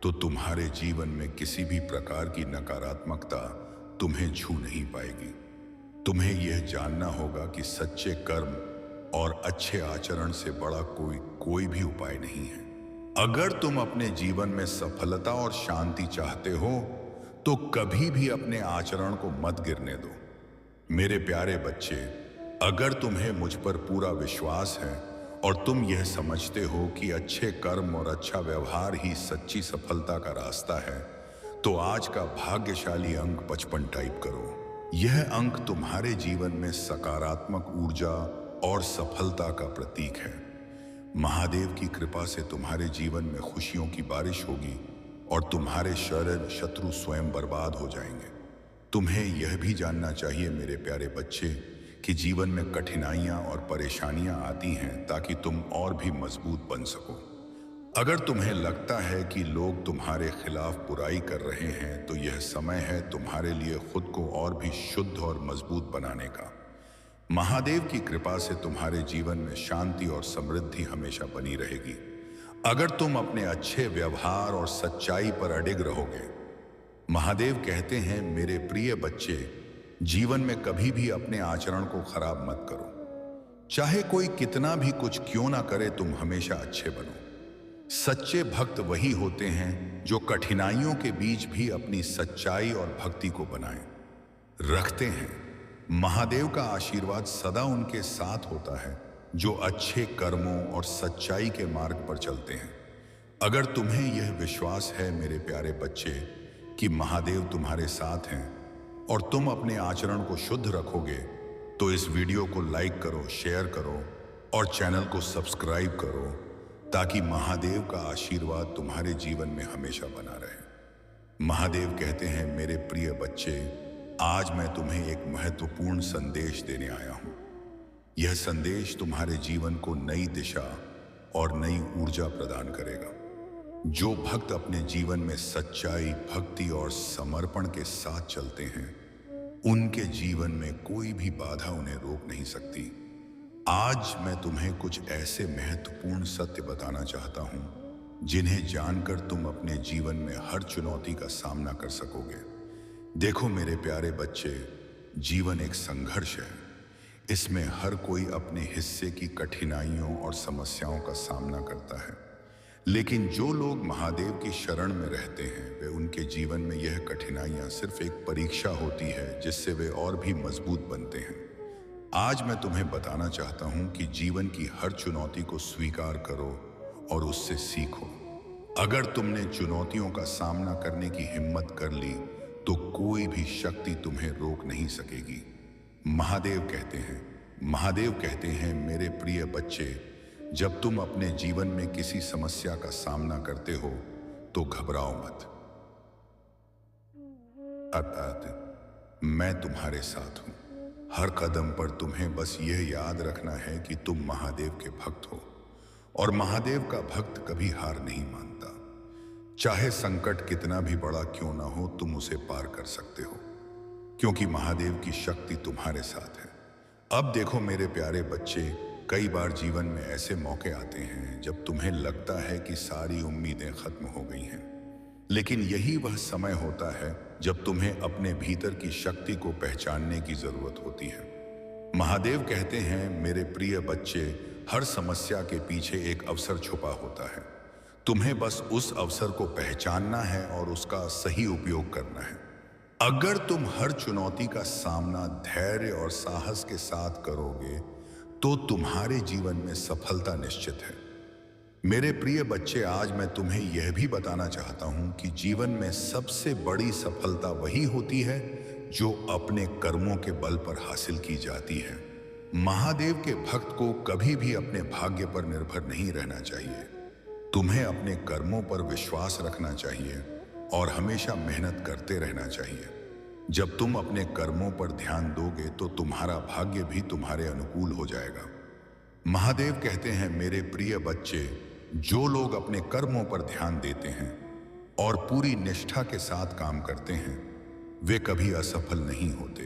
तो तुम्हारे जीवन में किसी भी प्रकार की नकारात्मकता तुम्हें छू नहीं पाएगी। तुम्हें यह जानना होगा कि सच्चे कर्म और अच्छे आचरण से बड़ा कोई भी उपाय नहीं है। अगर तुम अपने जीवन में सफलता और शांति चाहते हो तो कभी भी अपने आचरण को मत गिरने दो। मेरे प्यारे बच्चे, अगर तुम्हें मुझ पर पूरा विश्वास है और तुम यह समझते हो कि अच्छे कर्म और अच्छा व्यवहार ही सच्ची सफलता का रास्ता है, तो आज का भाग्यशाली अंक 55 टाइप करो। यह अंक तुम्हारे जीवन में सकारात्मक ऊर्जा और सफलता का प्रतीक है। महादेव की कृपा से तुम्हारे जीवन में खुशियों की बारिश होगी और तुम्हारे शत्रु स्वयं बर्बाद हो जाएंगे। तुम्हें यह भी जानना चाहिए मेरे प्यारे बच्चे कि जीवन में कठिनाइयां और परेशानियां आती हैं ताकि तुम और भी मजबूत बन सको। अगर तुम्हें लगता है कि लोग तुम्हारे खिलाफ बुराई कर रहे हैं तो यह समय है तुम्हारे लिए खुद को और भी शुद्ध और मजबूत बनाने का। महादेव की कृपा से तुम्हारे जीवन में शांति और समृद्धि हमेशा बनी रहेगी अगर तुम अपने अच्छे व्यवहार और सच्चाई पर अडिग रहोगे। महादेव कहते हैं, मेरे प्रिय बच्चे, जीवन में कभी भी अपने आचरण को खराब मत करो। चाहे कोई कितना भी कुछ क्यों ना करे, तुम हमेशा अच्छे बनो। सच्चे भक्त वही होते हैं जो कठिनाइयों के बीच भी अपनी सच्चाई और भक्ति को बनाए रखते हैं। महादेव का आशीर्वाद सदा उनके साथ होता है जो अच्छे कर्मों और सच्चाई के मार्ग पर चलते हैं। अगर तुम्हें यह विश्वास है मेरे प्यारे बच्चे कि महादेव तुम्हारे साथ हैं और तुम अपने आचरण को शुद्ध रखोगे, तो इस वीडियो को लाइक करो, शेयर करो और चैनल को सब्सक्राइब करो ताकि महादेव का आशीर्वाद तुम्हारे जीवन में हमेशा बना रहे। महादेव कहते हैं, मेरे प्रिय बच्चे, आज मैं तुम्हें एक महत्वपूर्ण संदेश देने आया हूं। यह संदेश तुम्हारे जीवन को नई दिशा और नई ऊर्जा प्रदान करेगा। जो भक्त अपने जीवन में सच्चाई, भक्ति और समर्पण के साथ चलते हैं, उनके जीवन में कोई भी बाधा उन्हें रोक नहीं सकती। आज मैं तुम्हें कुछ ऐसे महत्वपूर्ण सत्य बताना चाहता हूं जिन्हें जानकर तुम अपने जीवन में हर चुनौती का सामना कर सकोगे। देखो मेरे प्यारे बच्चे, जीवन एक संघर्ष है। इसमें हर कोई अपने हिस्से की कठिनाइयों और समस्याओं का सामना करता है। लेकिन जो लोग महादेव की शरण में रहते हैं, वे उनके जीवन में यह कठिनाइयां सिर्फ एक परीक्षा होती है जिससे वे और भी मजबूत बनते हैं। आज मैं तुम्हें बताना चाहता हूं कि जीवन की हर चुनौती को स्वीकार करो और उससे सीखो। अगर तुमने चुनौतियों का सामना करने की हिम्मत कर ली तो कोई भी शक्ति तुम्हें रोक नहीं सकेगी। महादेव कहते हैं, मेरे प्रिय बच्चे, जब तुम अपने जीवन में किसी समस्या का सामना करते हो तो घबराओ मत। अर्थात मैं तुम्हारे साथ हूं। हर कदम पर तुम्हें बस यह याद रखना है कि तुम महादेव के भक्त हो और महादेव का भक्त कभी हार नहीं मानता। चाहे संकट कितना भी बड़ा क्यों ना हो, तुम उसे पार कर सकते हो, क्योंकि महादेव की शक्ति तुम्हारे साथ है। अब देखो मेरे प्यारे बच्चे, कई बार जीवन में ऐसे मौके आते हैं जब तुम्हें लगता है कि सारी उम्मीदें खत्म हो गई हैं। लेकिन यही वह समय होता है जब तुम्हें अपने भीतर की शक्ति को पहचानने की जरूरत होती है। महादेव कहते हैं, मेरे प्रिय बच्चे, हर समस्या के पीछे एक अवसर छुपा होता है। तुम्हें बस उस अवसर को पहचानना है और उसका सही उपयोग करना है। अगर तुम हर चुनौती का सामना धैर्य और साहस के साथ करोगे तो तुम्हारे जीवन में सफलता निश्चित है। मेरे प्रिय बच्चे, आज मैं तुम्हें यह भी बताना चाहता हूं कि जीवन में सबसे बड़ी सफलता वही होती है जो अपने कर्मों के बल पर हासिल की जाती है। महादेव के भक्त को कभी भी अपने भाग्य पर निर्भर नहीं रहना चाहिए। तुम्हें अपने कर्मों पर विश्वास रखना चाहिए और हमेशा मेहनत करते रहना चाहिए। जब तुम अपने कर्मों पर ध्यान दोगे तो तुम्हारा भाग्य भी तुम्हारे अनुकूल हो जाएगा। महादेव कहते हैं, मेरे प्रिय बच्चे, जो लोग अपने कर्मों पर ध्यान देते हैं और पूरी निष्ठा के साथ काम करते हैं, वे कभी असफल नहीं होते।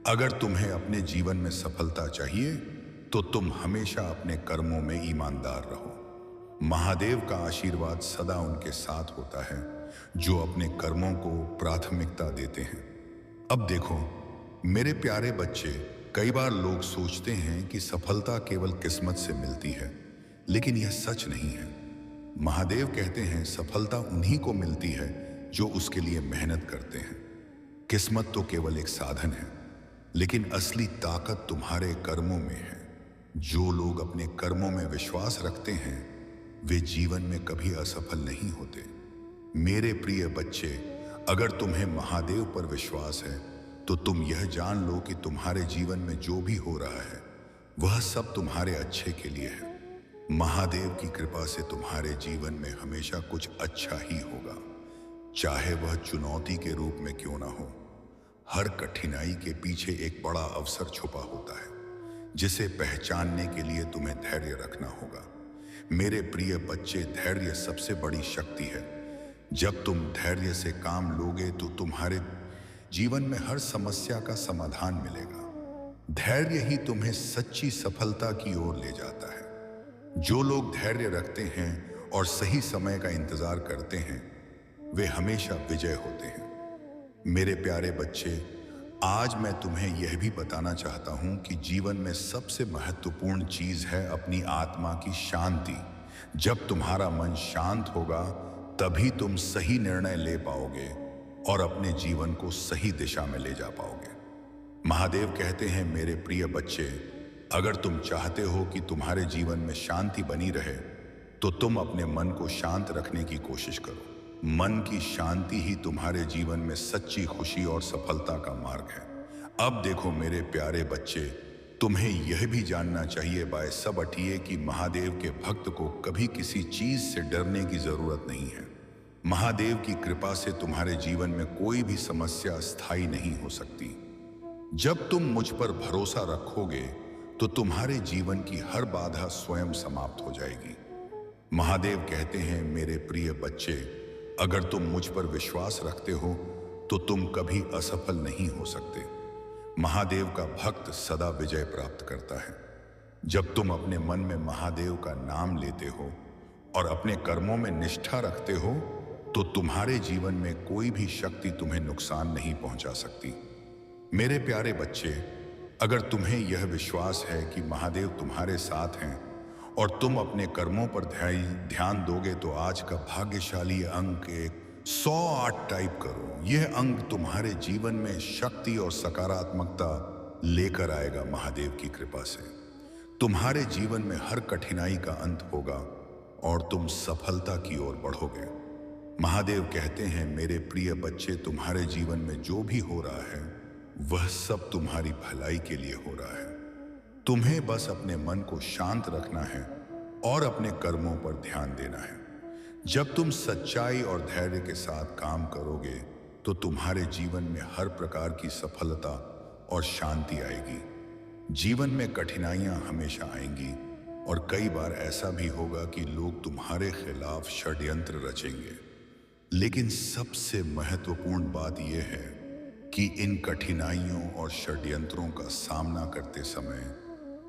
अगर तुम्हें अपने जीवन में सफलता चाहिए तो तुम हमेशा अपने कर्मों में ईमानदार रहो। महादेव का आशीर्वाद सदा उनके साथ होता है जो अपने कर्मों को प्राथमिकता देते हैं। अब देखो मेरे प्यारे बच्चे, कई बार लोग सोचते हैं कि सफलता केवल किस्मत से मिलती है, लेकिन यह सच नहीं है। महादेव कहते हैं, सफलता उन्हीं को मिलती है जो उसके लिए मेहनत करते हैं। किस्मत तो केवल एक साधन है, लेकिन असली ताकत तुम्हारे कर्मों में है। जो लोग अपने कर्मों में विश्वास रखते हैं वे जीवन में कभी असफल नहीं होते। मेरे प्रिय बच्चे, अगर तुम्हें महादेव पर विश्वास है तो तुम यह जान लो कि तुम्हारे जीवन में जो भी हो रहा है वह सब तुम्हारे अच्छे के लिए है। महादेव की कृपा से तुम्हारे जीवन में हमेशा कुछ अच्छा ही होगा, चाहे वह चुनौती के रूप में क्यों ना हो। हर कठिनाई के पीछे एक बड़ा अवसर छुपा होता है जिसे पहचानने के लिए तुम्हें धैर्य रखना होगा। मेरे प्रिय बच्चे, धैर्य सबसे बड़ी शक्ति है। जब तुम धैर्य से काम लोगे तो तुम्हारे जीवन में हर समस्या का समाधान मिलेगा। धैर्य ही तुम्हें सच्ची सफलता की ओर ले जाता है। जो लोग धैर्य रखते हैं और सही समय का इंतजार करते हैं, वे हमेशा विजय होते हैं। मेरे प्यारे बच्चे, आज मैं तुम्हें यह भी बताना चाहता हूं कि जीवन में सबसे महत्वपूर्ण चीज है अपनी आत्मा की शांति। जब तुम्हारा मन शांत होगा तभी तुम सही निर्णय ले पाओगे और अपने जीवन को सही दिशा में ले जा पाओगे। महादेव कहते हैं, मेरे प्रिय बच्चे, अगर तुम चाहते हो कि तुम्हारे जीवन में शांति बनी रहे तो तुम अपने मन को शांत रखने की कोशिश करो। मन की शांति ही तुम्हारे जीवन में सच्ची खुशी और सफलता का मार्ग है। अब देखो मेरे प्यारे बच्चे, तुम्हें यह भी जानना चाहिए बाय सब अटिए कि महादेव के भक्त को कभी किसी चीज से डरने की जरूरत नहीं है। महादेव की कृपा से तुम्हारे जीवन में कोई भी समस्या स्थायी नहीं हो सकती। जब तुम मुझ पर भरोसा रखोगे तो तुम्हारे जीवन की हर बाधा स्वयं समाप्त हो जाएगी। महादेव कहते हैं, मेरे प्रिय बच्चे, अगर तुम मुझ पर विश्वास रखते हो तो तुम कभी असफल नहीं हो सकते। महादेव का भक्त सदा विजय प्राप्त करता है। जब तुम अपने मन में महादेव का नाम लेते हो और अपने कर्मों में निष्ठा रखते हो तो तुम्हारे जीवन में कोई भी शक्ति तुम्हें नुकसान नहीं पहुंचा सकती। मेरे प्यारे बच्चे, अगर तुम्हें यह विश्वास है कि महादेव तुम्हारे साथ हैं और तुम अपने कर्मों पर ध्यान दोगे तो आज का भाग्यशाली अंक एक 108 टाइप करो। यह अंक तुम्हारे जीवन में शक्ति और सकारात्मकता लेकर आएगा। महादेव की कृपा से तुम्हारे जीवन में हर कठिनाई का अंत होगा और तुम सफलता की ओर बढ़ोगे। महादेव कहते हैं, मेरे प्रिय बच्चे, तुम्हारे जीवन में जो भी हो रहा है वह सब तुम्हारी भलाई के लिए हो रहा है। तुम्हें बस अपने मन को शांत रखना है और अपने कर्मों पर ध्यान देना है। जब तुम सच्चाई और धैर्य के साथ काम करोगे तो तुम्हारे जीवन में हर प्रकार की सफलता और शांति आएगी। जीवन में कठिनाइयां हमेशा आएंगी और कई बार ऐसा भी होगा कि लोग तुम्हारे खिलाफ षड्यंत्र रचेंगे। लेकिन सबसे महत्वपूर्ण बात यह है कि इन कठिनाइयों और षड्यंत्रों का सामना करते समय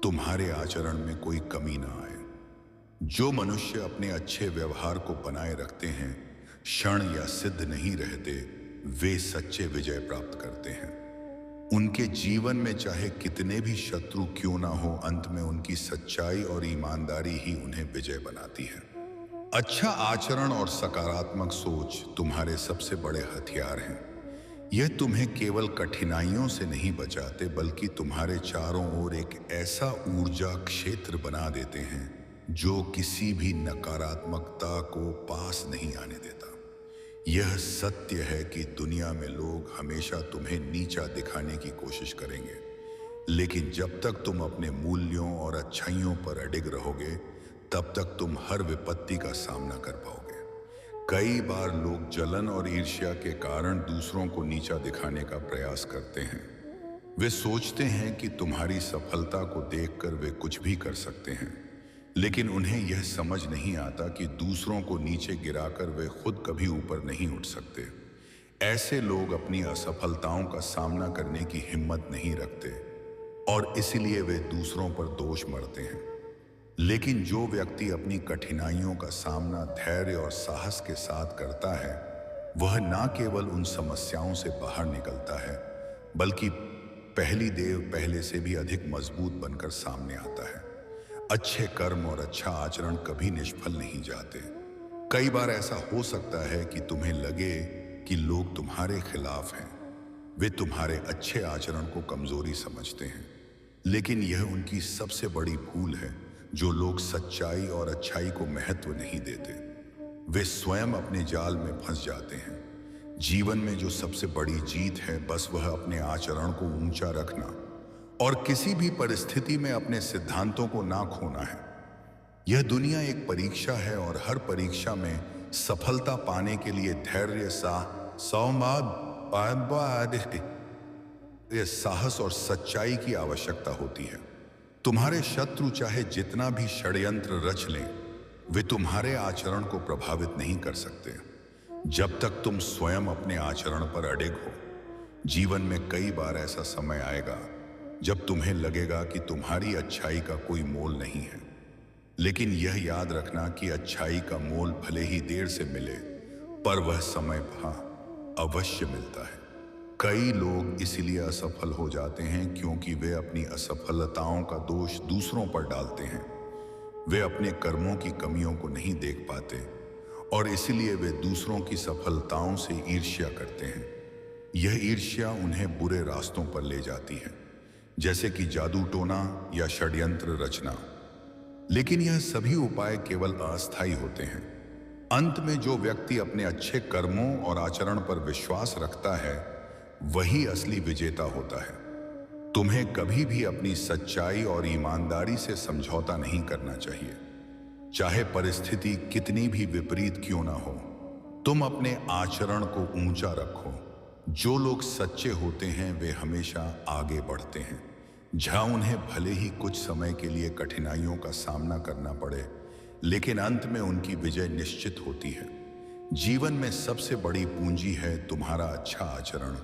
तुम्हारे आचरण में कोई कमी ना आए। जो मनुष्य अपने अच्छे व्यवहार को बनाए रखते हैं, क्षण या सिद्ध नहीं रहते, वे सच्चे विजय प्राप्त करते हैं। उनके जीवन में चाहे कितने भी शत्रु क्यों ना हो, अंत में उनकी सच्चाई और ईमानदारी ही उन्हें विजय बनाती है। अच्छा आचरण और सकारात्मक सोच तुम्हारे सबसे बड़े हथियार हैं। यह तुम्हें केवल कठिनाइयों से नहीं बचाते बल्कि तुम्हारे चारों ओर एक ऐसा ऊर्जा क्षेत्र बना देते हैं जो किसी भी नकारात्मकता को पास नहीं आने देता। यह सत्य है कि दुनिया में लोग हमेशा तुम्हें नीचा दिखाने की कोशिश करेंगे, लेकिन जब तक तुम अपने मूल्यों और अच्छाइयों पर अडिग रहोगे तब तक तुम हर विपत्ति का सामना कर पाओगे। कई बार लोग जलन और ईर्ष्या के कारण दूसरों को नीचा दिखाने का प्रयास करते हैं। वे सोचते हैं कि तुम्हारी सफलता को देखकर वे कुछ भी कर सकते हैं, लेकिन उन्हें यह समझ नहीं आता कि दूसरों को नीचे गिराकर वे खुद कभी ऊपर नहीं उठ सकते। ऐसे लोग अपनी असफलताओं का सामना करने की हिम्मत नहीं रखते और इसलिए वे दूसरों पर दोष मढ़ते हैं। लेकिन जो व्यक्ति अपनी कठिनाइयों का सामना धैर्य और साहस के साथ करता है, वह न केवल उन समस्याओं से बाहर निकलता है बल्कि पहले से भी अधिक मजबूत बनकर सामने आता है। अच्छे कर्म और अच्छा आचरण कभी निष्फल नहीं जाते। कई बार ऐसा हो सकता है कि तुम्हें लगे कि लोग तुम्हारे खिलाफ हैं, वे तुम्हारे अच्छे आचरण को कमजोरी समझते हैं, लेकिन यह उनकी सबसे बड़ी भूल है। जो लोग सच्चाई और अच्छाई को महत्व नहीं देते, वे स्वयं अपने जाल में फंस जाते हैं। जीवन में जो सबसे बड़ी जीत है, बस वह अपने आचरण को ऊंचा रखना और किसी भी परिस्थिति में अपने सिद्धांतों को ना खोना है। यह दुनिया एक परीक्षा है और हर परीक्षा में सफलता पाने के लिए धैर्य, साहस और सच्चाई की आवश्यकता होती है। तुम्हारे शत्रु चाहे जितना भी षड्यंत्र रच लें, वे तुम्हारे आचरण को प्रभावित नहीं कर सकते जब तक तुम स्वयं अपने आचरण पर अडिग हो। जीवन में कई बार ऐसा समय आएगा जब तुम्हें लगेगा कि तुम्हारी अच्छाई का कोई मोल नहीं है, लेकिन यह याद रखना कि अच्छाई का मोल भले ही देर से मिले, पर वह समय अवश्य मिलता है। कई लोग इसलिए असफल हो जाते हैं क्योंकि वे अपनी असफलताओं का दोष दूसरों पर डालते हैं। वे अपने कर्मों की कमियों को नहीं देख पाते और इसलिए वे दूसरों की सफलताओं से ईर्ष्या करते हैं। यह ईर्ष्या उन्हें बुरे रास्तों पर ले जाती है, जैसे कि जादू टोना या षड्यंत्र रचना। लेकिन यह सभी उपाय केवल अस्थायी होते हैं। अंत में जो व्यक्ति अपने अच्छे कर्मों और आचरण पर विश्वास रखता है, वही असली विजेता होता है। तुम्हें कभी भी अपनी सच्चाई और ईमानदारी से समझौता नहीं करना चाहिए, चाहे परिस्थिति कितनी भी विपरीत क्यों ना हो। तुम अपने आचरण को ऊंचा रखो। जो लोग सच्चे होते हैं वे हमेशा आगे बढ़ते हैं, जहां उन्हें भले ही कुछ समय के लिए कठिनाइयों का सामना करना पड़े, लेकिन अंत में उनकी विजय निश्चित होती है। जीवन में सबसे बड़ी पूंजी है तुम्हारा अच्छा आचरण,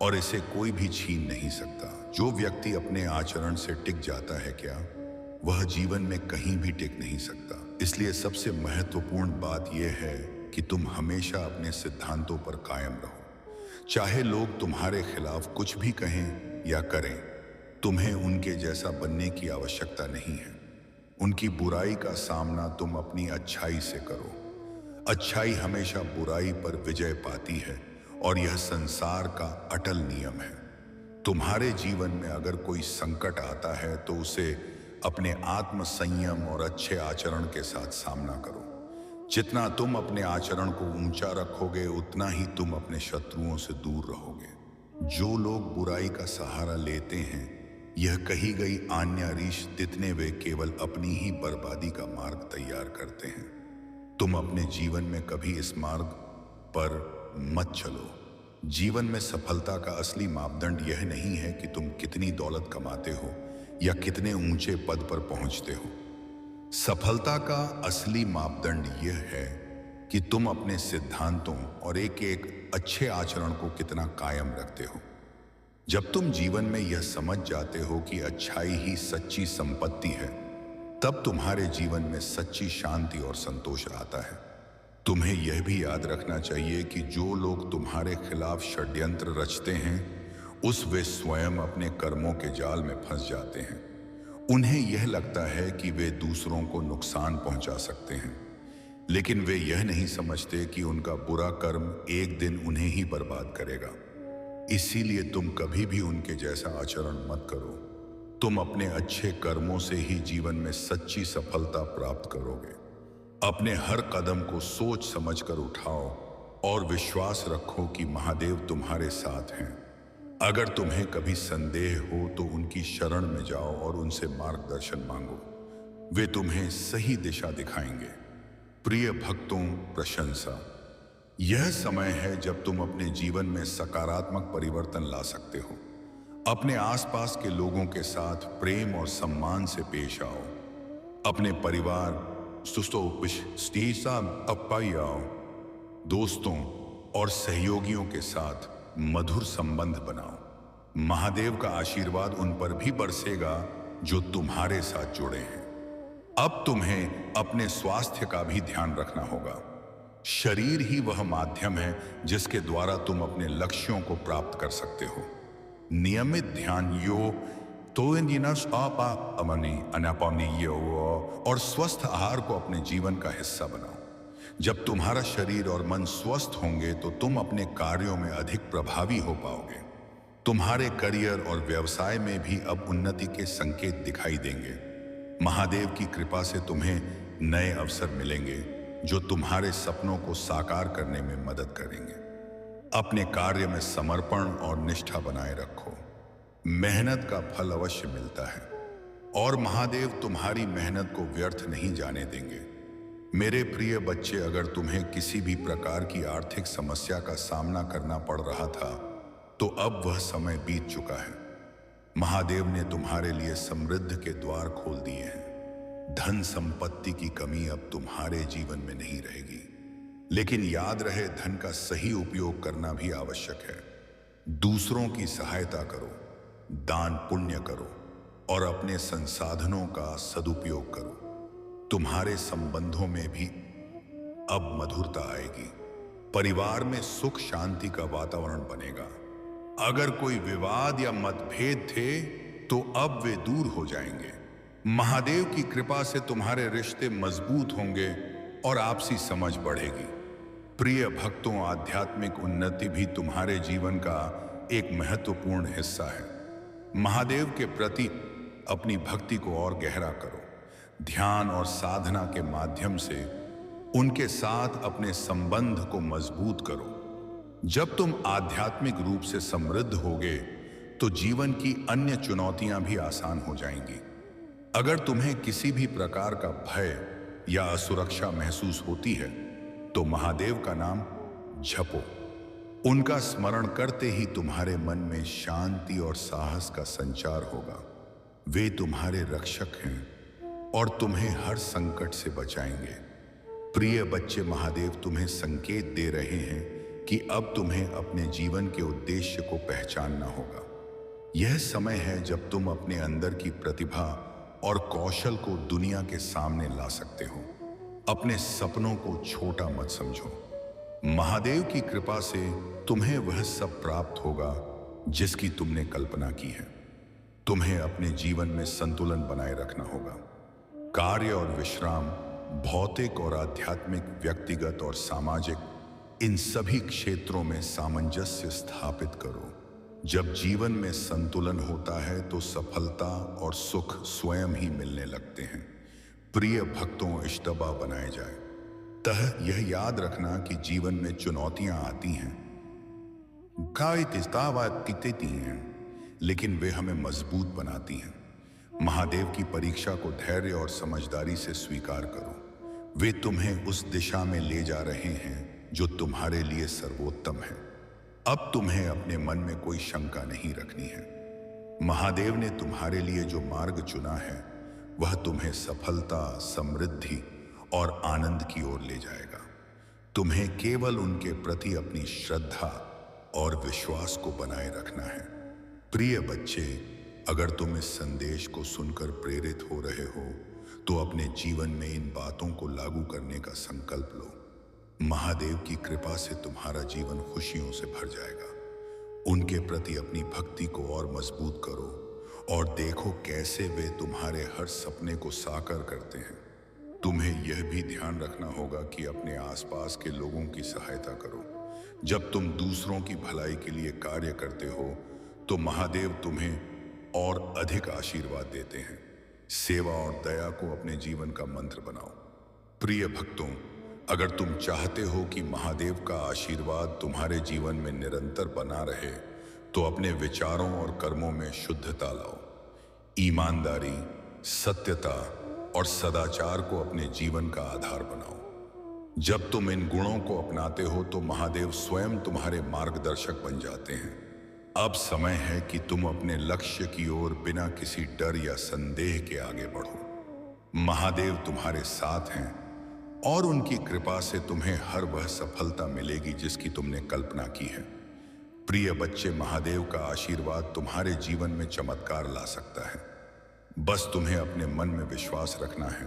और इसे कोई भी छीन नहीं सकता। जो व्यक्ति अपने आचरण से टिक जाता है क्या, वह जीवन में कहीं भी टिक नहीं सकता। इसलिए सबसे महत्वपूर्ण बात यह है कि तुम हमेशा अपने सिद्धांतों पर कायम रहो। चाहे लोग तुम्हारे खिलाफ कुछ भी कहें या करें, तुम्हें उनके जैसा बनने की आवश्यकता नहीं है। उनकी बुराई का सामना तुम अपनी अच्छाई से करो। अच्छाई हमेशा बुराई पर विजय पाती है, और यह संसार का अटल नियम है। तुम्हारे जीवन में अगर कोई संकट आता है तो उसे अपने आत्म संयम और अच्छे आचरण के साथ सामना करो। जितना तुम अपने आचरण को ऊंचा रखोगे, उतना ही तुम अपने शत्रुओं से दूर रहोगे। जो लोग बुराई का सहारा लेते हैं, यह कही गई आन्या रीश तितने वे केवल अपनी ही बर्बादी का मार्ग तैयार करते हैं। तुम अपने जीवन में कभी इस मार्ग पर मत चलो। जीवन में सफलता का असली मापदंड यह नहीं है कि तुम कितनी दौलत कमाते हो या कितने ऊंचे पद पर पहुंचते हो। सफलता का असली मापदंड यह है कि तुम अपने सिद्धांतों और एक एक अच्छे आचरण को कितना कायम रखते हो। जब तुम जीवन में यह समझ जाते हो कि अच्छाई ही सच्ची संपत्ति है, तब तुम्हारे जीवन में सच्ची शांति और संतोष आता है। तुम्हें यह भी याद रखना चाहिए कि जो लोग तुम्हारे खिलाफ षड्यंत्र रचते हैं, उस वे स्वयं अपने कर्मों के जाल में फंस जाते हैं। उन्हें यह लगता है कि वे दूसरों को नुकसान पहुंचा सकते हैं, लेकिन वे यह नहीं समझते कि उनका बुरा कर्म एक दिन उन्हें ही बर्बाद करेगा। इसीलिए तुम कभी भी उनके जैसा आचरण मत करो। तुम अपने अच्छे कर्मों से ही जीवन में सच्ची सफलता प्राप्त करोगे। अपने हर कदम को सोच समझकर उठाओ और विश्वास रखो कि महादेव तुम्हारे साथ हैं। अगर तुम्हें कभी संदेह हो तो उनकी शरण में जाओ और उनसे मार्गदर्शन मांगो। वे तुम्हें सही दिशा दिखाएंगे। प्रिय भक्तों, प्रशंसा। यह समय है जब तुम अपने जीवन में सकारात्मक परिवर्तन ला सकते हो। अपने आसपास के लोगों के साथ प्रेम और सम्मान से पेश आओ। अपने परिवार, दोस्तों और सहयोगियों के साथ मधुर संबंध बनाओ। महादेव का आशीर्वाद उन पर भी बरसेगा जो तुम्हारे साथ जुड़े हैं। अब तुम्हें अपने स्वास्थ्य का भी ध्यान रखना होगा। शरीर ही वह माध्यम है जिसके द्वारा तुम अपने लक्ष्यों को प्राप्त कर सकते हो। नियमित ध्यान, योग और स्वस्थ आहार को अपने जीवन का हिस्सा बनाओ। जब तुम्हारा शरीर और मन स्वस्थ होंगे तो तुम अपने कार्यों में अधिक प्रभावी हो पाओगे। तुम्हारे करियर और व्यवसाय में भी अब उन्नति के संकेत दिखाई देंगे। महादेव की कृपा से तुम्हें नए अवसर मिलेंगे जो तुम्हारे सपनों को साकार करने में मदद करेंगे। अपने कार्य में समर्पण और निष्ठा बनाए रखो। मेहनत का फल अवश्य मिलता है और महादेव तुम्हारी मेहनत को व्यर्थ नहीं जाने देंगे। मेरे प्रिय बच्चे, अगर तुम्हें किसी भी प्रकार की आर्थिक समस्या का सामना करना पड़ रहा था, तो अब वह समय बीत चुका है। महादेव ने तुम्हारे लिए समृद्धि के द्वार खोल दिए हैं। धन संपत्ति की कमी अब तुम्हारे जीवन में नहीं रहेगी। लेकिन याद रहे, धन का सही उपयोग करना भी आवश्यक है। दूसरों की सहायता करो, दान पुण्य करो और अपने संसाधनों का सदुपयोग करो। तुम्हारे संबंधों में भी अब मधुरता आएगी। परिवार में सुख शांति का वातावरण बनेगा। अगर कोई विवाद या मतभेद थे तो अब वे दूर हो जाएंगे। महादेव की कृपा से तुम्हारे रिश्ते मजबूत होंगे और आपसी समझ बढ़ेगी। प्रिय भक्तों, आध्यात्मिक उन्नति भी तुम्हारे जीवन का एक महत्वपूर्ण हिस्सा है। महादेव के प्रति अपनी भक्ति को और गहरा करो। ध्यान और साधना के माध्यम से उनके साथ अपने संबंध को मजबूत करो। जब तुम आध्यात्मिक रूप से समृद्ध होगे तो जीवन की अन्य चुनौतियां भी आसान हो जाएंगी। अगर तुम्हें किसी भी प्रकार का भय या असुरक्षा महसूस होती है तो महादेव का नाम झपो। उनका स्मरण करते ही तुम्हारे मन में शांति और साहस का संचार होगा। वे तुम्हारे रक्षक हैं और तुम्हें हर संकट से बचाएंगे। प्रिय बच्चे, महादेव तुम्हें संकेत दे रहे हैं कि अब तुम्हें अपने जीवन के उद्देश्य को पहचानना होगा। यह समय है जब तुम अपने अंदर की प्रतिभा और कौशल को दुनिया के सामने ला सकते हो। अपने सपनों को छोटा मत समझो। महादेव की कृपा से तुम्हें वह सब प्राप्त होगा जिसकी तुमने कल्पना की है। तुम्हें अपने जीवन में संतुलन बनाए रखना होगा। कार्य और विश्राम, भौतिक और आध्यात्मिक, व्यक्तिगत और सामाजिक, इन सभी क्षेत्रों में सामंजस्य स्थापित करो। जब जीवन में संतुलन होता है तो सफलता और सुख स्वयं ही मिलने लगते हैं। प्रिय भक्तों, इष्टबा बनाए जाए। यह याद रखना कि जीवन में चुनौतियां आती हैं, लेकिन वे हमें मजबूत बनाती हैं। महादेव की परीक्षा को धैर्य और समझदारी से स्वीकार करो। वे तुम्हें उस दिशा में ले जा रहे हैं जो तुम्हारे लिए सर्वोत्तम है। अब तुम्हें अपने मन में कोई शंका नहीं रखनी है। महादेव ने तुम्हारे लिए जो मार्ग चुना है वह तुम्हें सफलता, समृद्धि और आनंद की ओर ले जाएगा। तुम्हें केवल उनके प्रति अपनी श्रद्धा और विश्वास को बनाए रखना है। प्रिय बच्चे, अगर तुम इस संदेश को सुनकर प्रेरित हो रहे हो तो अपने जीवन में इन बातों को लागू करने का संकल्प लो। महादेव की कृपा से तुम्हारा जीवन खुशियों से भर जाएगा। उनके प्रति अपनी भक्ति को और मजबूत करो और देखो कैसे वे तुम्हारे हर सपने को साकार करते हैं। तुम्हें यह भी ध्यान रखना होगा कि अपने आसपास के लोगों की सहायता करो। जब तुम दूसरों की भलाई के लिए कार्य करते हो तो महादेव तुम्हें और अधिक आशीर्वाद देते हैं। सेवा और दया को अपने जीवन का मंत्र बनाओ। प्रिय भक्तों, अगर तुम चाहते हो कि महादेव का आशीर्वाद तुम्हारे जीवन में निरंतर बना रहे तो अपने विचारों और कर्मों में शुद्धता लाओ। ईमानदारी, सत्यता और सदाचार को अपने जीवन का आधार बनाओ। जब तुम इन गुणों को अपनाते हो तो महादेव स्वयं तुम्हारे मार्गदर्शक बन जाते हैं। अब समय है कि तुम अपने लक्ष्य की ओर बिना किसी डर या संदेह के आगे बढ़ो। महादेव तुम्हारे साथ हैं और उनकी कृपा से तुम्हें हर वह सफलता मिलेगी जिसकी तुमने कल्पना की है। प्रिय बच्चे, महादेव का आशीर्वाद तुम्हारे जीवन में चमत्कार ला सकता है। बस तुम्हें अपने मन में विश्वास रखना है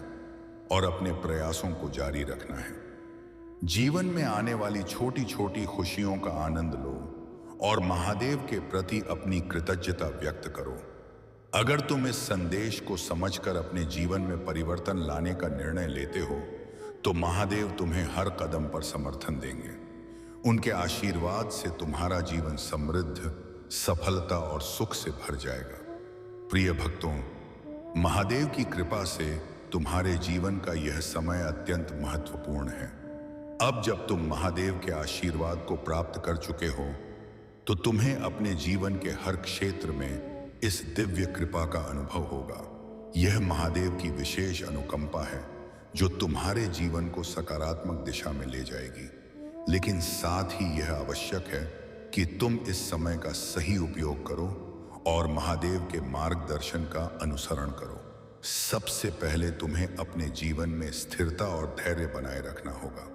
और अपने प्रयासों को जारी रखना है। जीवन में आने वाली छोटी छोटी खुशियों का आनंद लो और महादेव के प्रति अपनी कृतज्ञता व्यक्त करो। अगर तुम इस संदेश को समझकर अपने जीवन में परिवर्तन लाने का निर्णय लेते हो तो महादेव तुम्हें हर कदम पर समर्थन देंगे। उनके आशीर्वाद से तुम्हारा जीवन समृद्ध, सफलता और सुख से भर जाएगा। प्रिय भक्तों, महादेव की कृपा से तुम्हारे जीवन का यह समय अत्यंत महत्वपूर्ण है। अब जब तुम महादेव के आशीर्वाद को प्राप्त कर चुके हो तो तुम्हें अपने जीवन के हर क्षेत्र में इस दिव्य कृपा का अनुभव होगा। यह महादेव की विशेष अनुकंपा है जो तुम्हारे जीवन को सकारात्मक दिशा में ले जाएगी। लेकिन साथ ही यह आवश्यक है कि तुम इस समय का सही उपयोग करो और महादेव के मार्गदर्शन का अनुसरण करो। सबसे पहले तुम्हें अपने जीवन में स्थिरता और धैर्य बनाए रखना होगा।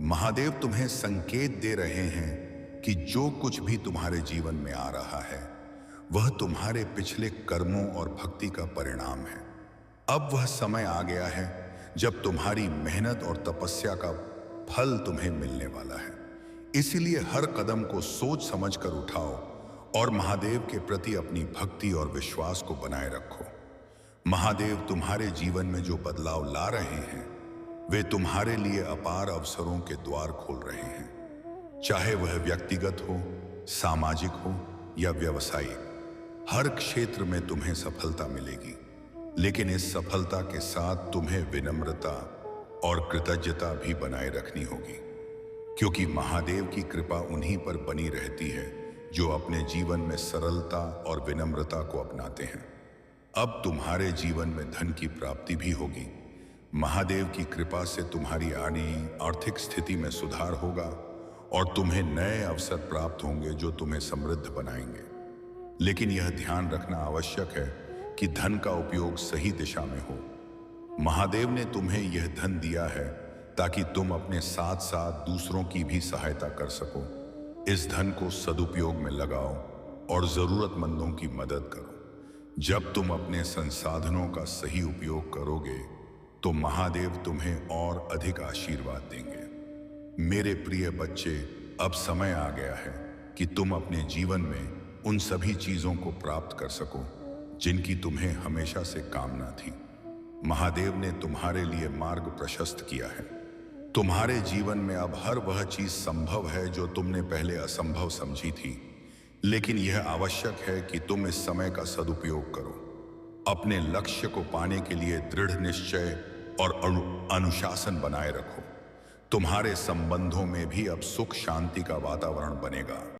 महादेव तुम्हें संकेत दे रहे हैं कि जो कुछ भी तुम्हारे जीवन में आ रहा है वह तुम्हारे पिछले कर्मों और भक्ति का परिणाम है। अब वह समय आ गया है जब तुम्हारी मेहनत और तपस्या का फल तुम्हें मिलने वाला है। इसीलिए हर कदम को सोच समझकर उठाओ और महादेव के प्रति अपनी भक्ति और विश्वास को बनाए रखो। महादेव तुम्हारे जीवन में जो बदलाव ला रहे हैं वे तुम्हारे लिए अपार अवसरों के द्वार खोल रहे हैं। चाहे वह व्यक्तिगत हो, सामाजिक हो या व्यावसायिक, हर क्षेत्र में तुम्हें सफलता मिलेगी। लेकिन इस सफलता के साथ तुम्हें विनम्रता और कृतज्ञता भी बनाए रखनी होगी, क्योंकि महादेव की कृपा उन्हीं पर बनी रहती है जो अपने जीवन में सरलता और विनम्रता को अपनाते हैं। अब तुम्हारे जीवन में धन की प्राप्ति भी होगी। महादेव की कृपा से तुम्हारी आर्थिक स्थिति में सुधार होगा और तुम्हें नए अवसर प्राप्त होंगे जो तुम्हें समृद्ध बनाएंगे। लेकिन यह ध्यान रखना आवश्यक है कि धन का उपयोग सही दिशा में हो। महादेव ने तुम्हें यह धन दिया है ताकि तुम अपने साथ साथ दूसरों की भी सहायता कर सको। इस धन को सदुपयोग में लगाओ और जरूरतमंदों की मदद करो। जब तुम अपने संसाधनों का सही उपयोग करोगे तो महादेव तुम्हें और अधिक आशीर्वाद देंगे। मेरे प्रिय बच्चे, अब समय आ गया है कि तुम अपने जीवन में उन सभी चीजों को प्राप्त कर सको जिनकी तुम्हें हमेशा से कामना थी। महादेव ने तुम्हारे लिए मार्ग प्रशस्त किया है। तुम्हारे जीवन में अब हर वह चीज संभव है जो तुमने पहले असंभव समझी थी। लेकिन यह आवश्यक है कि तुम इस समय का सदुपयोग करो। अपने लक्ष्य को पाने के लिए दृढ़ निश्चय और अनुशासन बनाए रखो। तुम्हारे संबंधों में भी अब सुख शांति का वातावरण बनेगा।